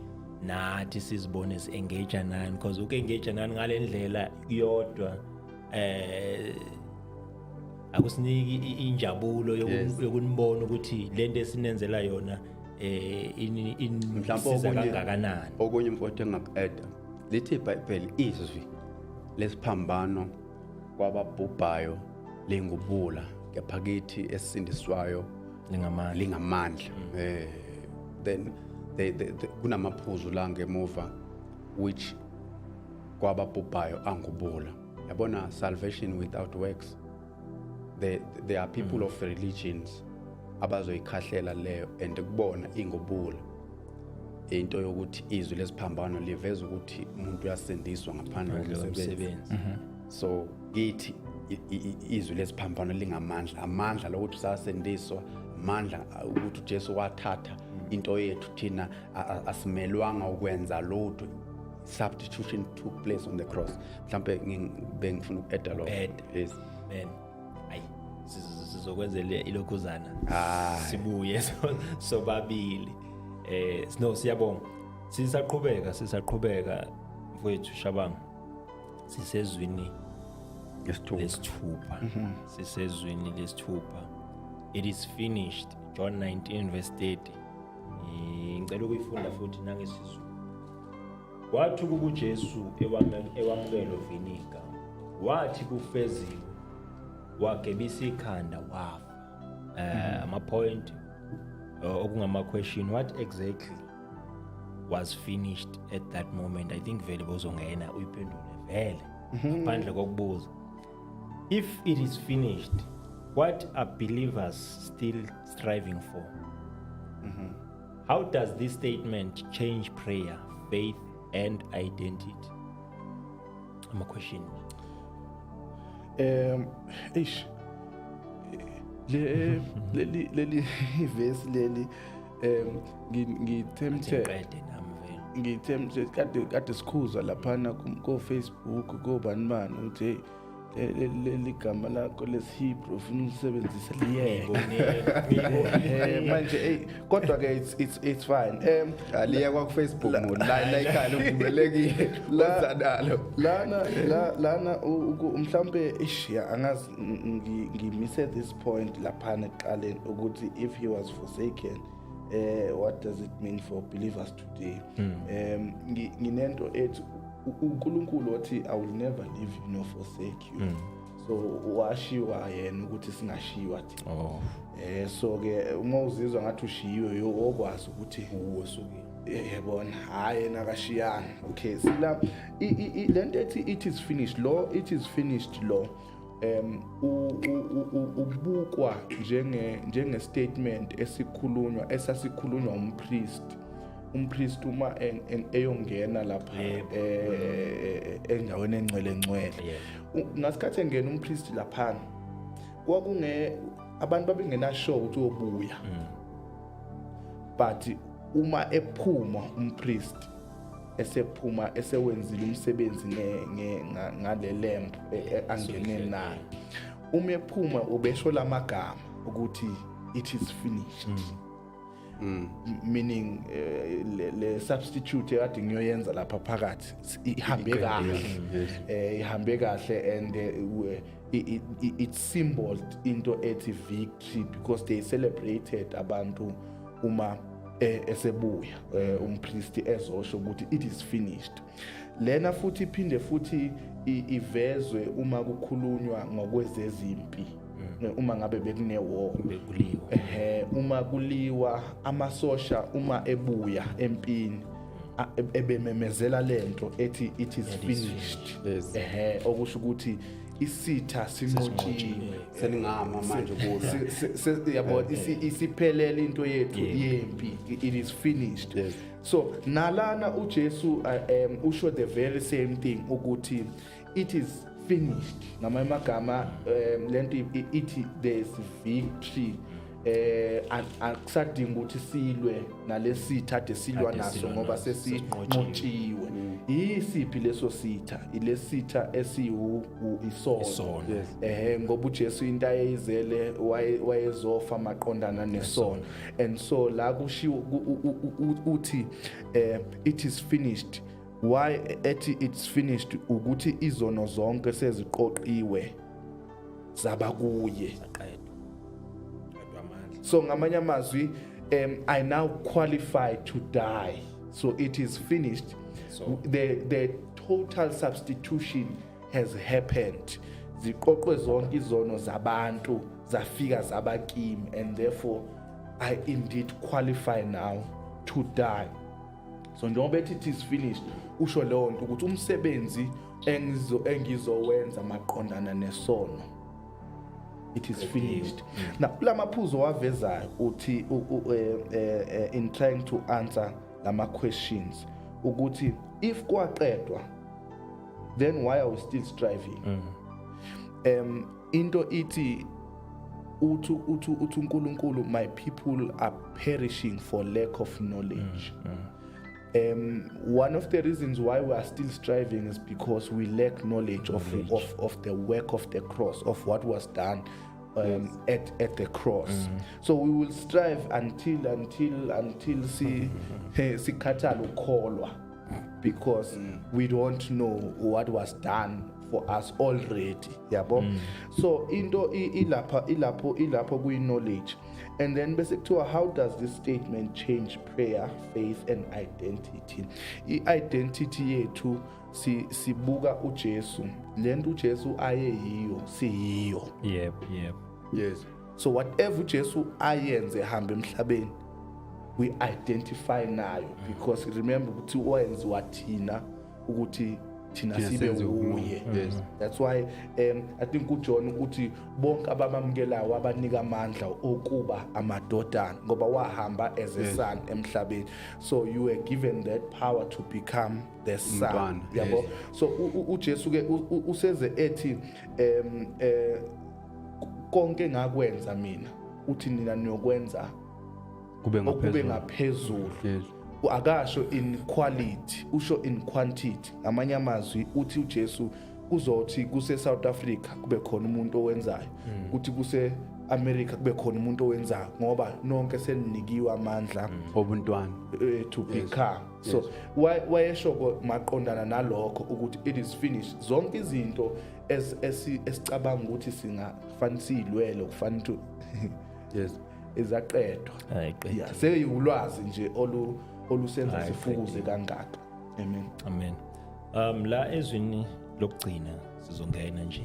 S3: nathi sizibone engage nani because engage nani ngale ndlela iyodwa akusiniki injabulo yokunibona ukuthi lento esinenzela yona
S2: mhlawumbe
S3: kangakanani
S2: okunye mfowethu engakueda lithi iBhayibheli izwi lesiphambano kwababhubhayo lengubula ngephakithi esindiswayo lingamandla then kunamaphuzu la ngemuva which kwababhubhayo angubula yabona salvation without works there are people of religions abazoyikhahlela leyo and kubona ingubula into yokuthi izwi lesiphambano liveza ukuthi umuntu uyasindiswa ngaphandle komsebenzi so kithi izwi lesiphambano lingamandla amandla lokuthi usasindiswa amandla ukuthi uJesu wathatha into yethu thina asimelwanga ukwenza lutho substitution took place on the cross mhlambe bengifuna ukueda lo yes
S3: man ayi sizokwenzela ilokhuzana sibuye sobabili siyabonga sisaqhubeka mfowethu Shabanga sisezwini lesithupha sisezwini lesithupha it is finished John 19 verse 30 ngicela ukuyifunda futhi nangesizulu wathi kuJesu ewamukelo vinika wathi kufeziwe wagebisa ikhanda wafa ama point okungama question what exactly was finished at that moment I think vele bozongena uyiphendule vele ngaphandle kokubuza if it is finished what are believers still striving for how does this statement change prayer faith and identity I'm a question
S1: ish leli verse leli ngithembe kade sikhuza laphana ko Facebook ko banibani uthi leli gama lakho lesihebrew ufuna ulisebenzisa liyeke manje kodwa ke it's fine
S2: aliya kwa Facebook la ikhaya uvumelekile lazadalo
S1: lana mhlambe angazi ngimise this point laphana eqaleni ukuthi if he was forsaken what does it mean for believers today nginento ethi uNkulunkulu wathi I will never leave you nor forsake you so washiwa yena ukuthi singashiwa thina. So ke uma uzizwa ngathi ushiyiwe okwazi ukuthi
S3: Usuke.
S1: yabona hayi nakashiyana. Okay, sila lento ethi it is finished law, it is finished law ubukwa njenge statement esasikhulunywa umpriest uma eyongena lapha endaweni engcwele ngasikhathi engena umpriest lapha kwakunge abantu babengena sure ukuthi uyobuya but uma ephuma umpriest esephuma esewenzile umsebenzi ngale lamp angene nayo uma ephuma ubesho lamagama ukuthi it is finished. Meaning le substitute ekade ngiyoyenza lapha phakathi ihambe kahle and it symboled into ethi victory because they celebrated abantu uma esebuya umpriest ezosho ukuthi it is finished. Lena futhi iphinde futhi ivezwe uma kukhulunywa ngokwezezimpi uma ngabe bekune war uma kuliwa amasosha uma ebuya empini ebememezela lento ethi it is finished. Okusho ukuthi isitha sinqotshiwe
S2: seningama manje kulo
S1: yabo isiphelele into yethu yempi it is finished. So nalana uJesu usho the very same thing ukuthi it is finished ngamanye amagama lento ithi there is victory akusadinga ukuthi silwe nalesitha ade silwa naso ngoba sesinqotshiwe. Yisiphi leso sitha ilesitha esiwu isono ngoba uJesu into ayizele wayezofa maqondana nesono and so la kushiwo uthi it is finished. Why ethi it's finished ukuthi izono zonke seziqoqiwe zabakuye. So ngamanye amazwi I now qualify to die. So it is finished. So the total substitution has happened. Ziqoqwe zonke izono zabantu zafika zabakimi and therefore I indeed qualify now to die. So njengoba it is finished usho leyo nto ukuthi umsebenzi engizowenza maqondana nesono it is finished. Now lamaphuzo wavezayo uthi in trying to answer lama questions ukuthi if kwaqedwa then why are we still striving? Into ithi uthi uNkulunkulu my people are perishing for lack of knowledge. One of the reasons why we are still striving is because we lack knowledge of the work of the cross, of what was done at the cross. So we will strive until sikhathala ukholwa because we don't know what was done for us already. Yabo. So into ilapho kuyi knowledge. And then basically, how does this statement change prayer, faith, and identity? I-identity yethu sibuka uJesu. Lento uJesu ayeyiyo siyiyo.
S3: Yep.
S2: Yes.
S1: So whatever uJesu ayenze ehamba emhlabeni, we identify nayo because remember ukuthi wenziwa thina ukuthi thina sibe uye. That's why I think uJohn ukuthi bonke abamamukelayo abanika amandla okuba amadodana ngoba wahamba as a son emhlabeni. So you were given that power to become the son. Yabo. So uJesu ke useze ethi konke ngakwenza mina uthi nina niyokwenza kube ngaphezulu. Akasho in quality usho in quantity. Amanye amazwi uthi uJesu kuzothi kuse South Africa kube khona umuntu owenzayo kuthi kuse America kube khona umuntu owenzayo ngoba nonke seninikiwe amandla
S2: obuntwana
S1: to become. So wayesho maqondana nalokho ukuthi it is finished. Zonke izinto esicabanga ukuthi singafanele kufanele to ezaqedwa. Yeah, seyulwazi nje olusenza sifukuze kangaka. Amen.
S3: La ezwini lokugcina sizongena nje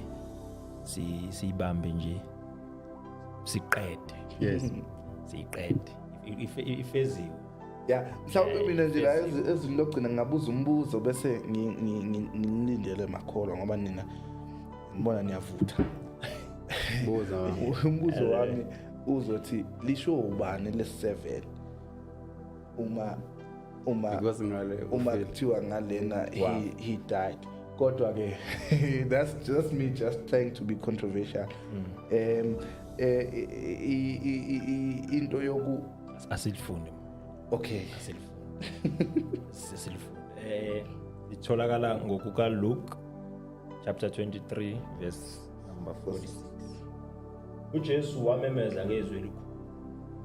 S3: siyibambe nje siqede
S2: yes
S3: siqede ifeziwe
S1: yeah mhlawumbe mina nje la ezilogcina ngabuza umbuzo bese ngilindele makholwa ngoba nina ngibona niyavutha
S2: buza
S1: umbuzo wami uzothi lisho ubani le7
S2: because ngale
S1: uma kuthiwa ngalena he died kodwa ke that's just me just trying to be controversial into yoku
S3: asilifunde
S1: okay
S3: asilifunde litholakala ngokuka Luke chapter 23 verse number 46 uJesu wamemeza ngezwi elikhulu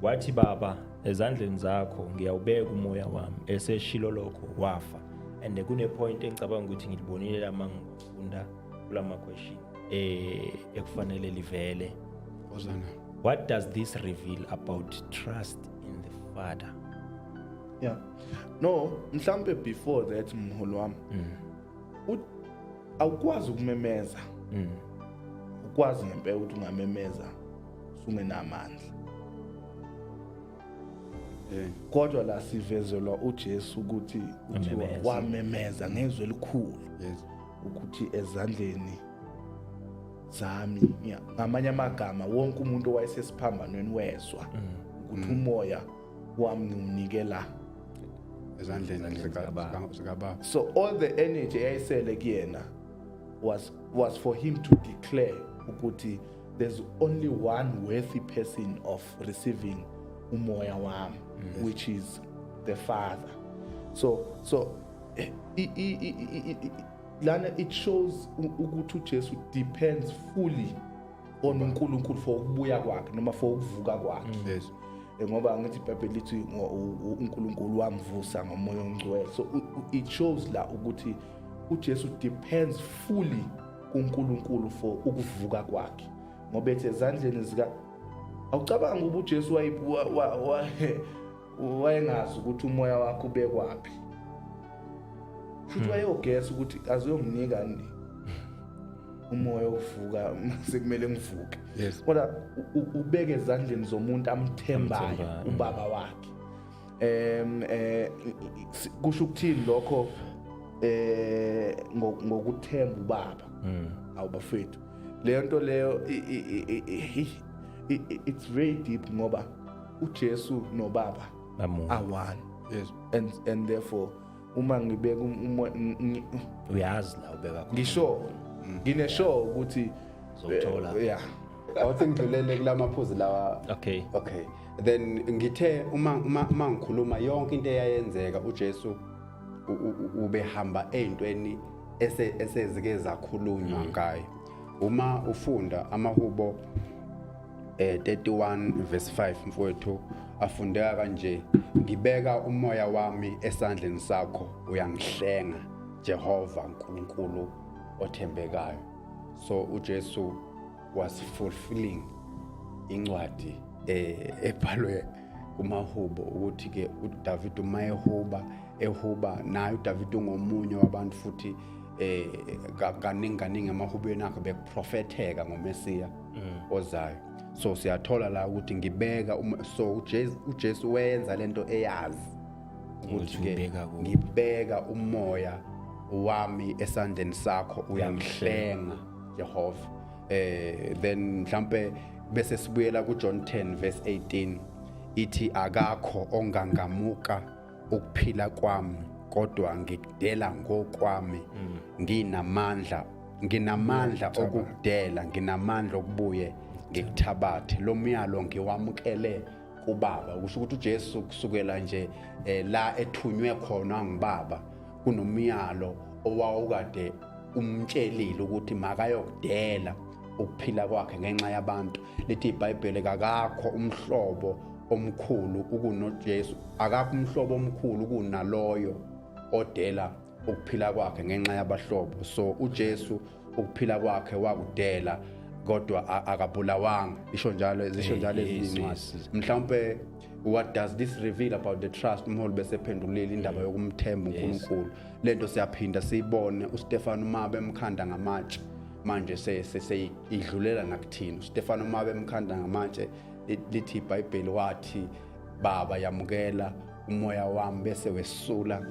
S3: wathi baba ezandleni zakho ngiyawubeka umoya wami eseshilo lokho wafa and kune point engicabanga ukuthi ngilibonile lama ngifunda kulama question ekufanele livele
S2: ozana
S3: what does this reveal about trust in the Father
S1: yeah no mhlambe before that mholo wami awukwazi ukumemeza ukwazi ngempela ukuthi ungamemeza sungenamandla kodwa la sivezelwa uJesu ukuthi uthiwa wamemeza ngezwi elikhulu
S2: yes
S1: ukuthi ezandleni zami ngamanye amagama wonke umuntu owayesesiphambanweni wezwa ukuthi umoya wami ngimnikela
S2: ezandleni zikababa
S1: so all the energy ayisele kuyena was for him to declare ukuthi there's only one worthy person of receiving umoya wami which is the Father so lana it shows ukuthi uJesu depends fully on uNkulunkulu for ukubuya kwakhe noma for ukuvuka kwakhe
S2: yes
S1: ngoba ngithi iBhayibheli lithi uNkulunkulu wamvusa ngomoya ongcwele so it shows la ukuthi uJesu depends fully kuNkulunkulu for ukuvuka kwakhe ngoba ethe ezandleni zika awucabanga ukuthi uJesu wayengazi ukuthi umoya wakhe ubekwaphi futhi wayogesa ukuthi azuyonginika ni umoya ovuka sekumele ngivuke
S2: yes
S1: kodwa ubeke ezandleni zomuntu amthembayo ubaba wakhe kusho ukuthini lokho ngokuthemba ubaba awubafethu leyo nto leyo it's very deep ngoba uJesu nobaba awan
S2: yes
S1: and therefore uma ngibeka
S3: uyazi la ubeka
S1: ngisho nginesho ukuthi
S3: uzothola
S1: yeah
S2: awuthi ngidlulele kulamaphuzu lawa
S3: okay
S2: then ngithe uma ngikhuluma yonke into eyayenzeka uJesu ubehamba ezintweni esezike zakhulunywa ngayo uma ufunda amahubo 31 verse 5 mfowethu afundeka kanje ngibeka umoya wami esandleni sakho uyangihlenga Jehova uNkulunkulu othembekayo so uJesu was fulfilling incwadi ebhalwe kumahubo ukuthi ke uDavid umayehuba naye uDavid ungomunye wabantu futhi kaningi amahubeni akhe bekuprofetheka ngomesiya ozayo so siyathola la ukuthi ngibeka so uJesu wenza lento eyazi ukuthi ke ngibeka umoya wami esandleni sakho uyangihlenga Jehova then mhlambe bese sibuyela kuJohn 10 verse 18 ithi akakho ongangamuka ukuphila kwami kodwa ngikudela ngokwami nginamandla okukudela nginamandla okubuye ngikuthabathe lo myalo ngiwamukele kubaba kusho ukuthi uJesu kusukela nje la ethunywe khona ngibaba kunomyalo owawukade umtshelile ukuthi makayokudela ukuphila kwakhe ngenxa yabantu lithi iBhayibheli kakakho umhlobo omkhulu kunoJesu akakho umhlobo omkhulu kunaloyo odela ukuphila kwakhe ngenxa yabahlobo so uJesu ukuphila kwakhe wakudela kodwa akabulawanga isho njalo ezincwadi mhlawumbe what does this reveal about the trust umholi bese phendulile indaba yokumthemba uNkulunkulu lento siyaphinda siyibone uStefano Mabe emkhanda ngamatshe manje seyidlulela nakuthina. Stefano Mabe emkhanda ngamatshe lithi iBhayibheli wathi baba yamukela umoya wami bese wesula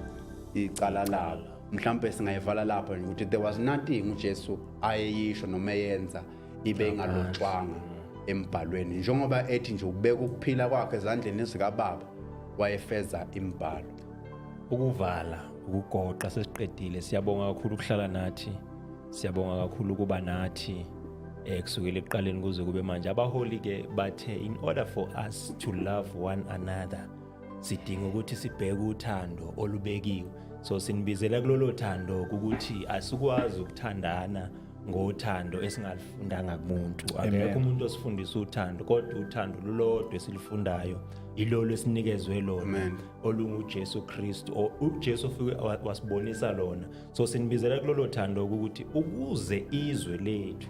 S2: icala labo. Mhlambe singayivala lapho nje ukuthi there was nothing uJesu ayeyisho noma eyenza ibe ingalotshwanga embhalweni. Njengoba ethi nje ubeka ukuphila kwakhe ezandleni zikaBaba wayefeza imbhalo.
S3: Ukuvala, ukugoqa sesiqedile. Siyabonga kakhulu ukuhlala nathi. Siyabonga kakhulu kuba nathi kusukela ekuqaleni kuze kube manje. Abaholi ke bathe in order for us to love one another sidinga ukuthi sibheke uthando olubekiwe. So sinibizela kulolo thando ukuthi asikwazi ukuthandana ngothando esingalifundanga kumuntu. Akekho umuntu osifundisa uthando, kodwa uthando lolodwa esilifundayo ilolo esinikezwe lona olunguJesu Kristu. uJesu ufike wasibonisa lona. So sinibizela kulolo thando ukuthi ukuze izwe lethu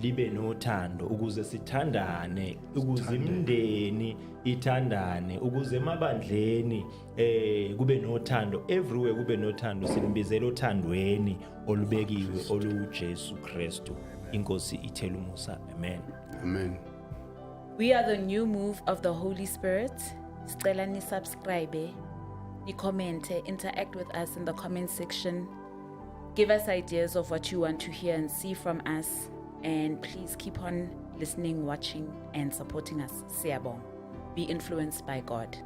S3: libe nothando, ukuze sithandane, ukuze imindeni ithandane, ukuze emabandleni kube nothando, everywhere kube nothando. Sinibizela othandweni olubekiwe oluJesu Kristu. Inkosi ithela umusa. Amen.
S2: Amen.
S4: We are the new move of the Holy Spirit. Sicela ni subscribe, ni comment, interact with us in the comment section. Give us ideas of what you want to hear and see from us. And please keep on listening, watching, and supporting us. Siyabonga. Be influenced by God.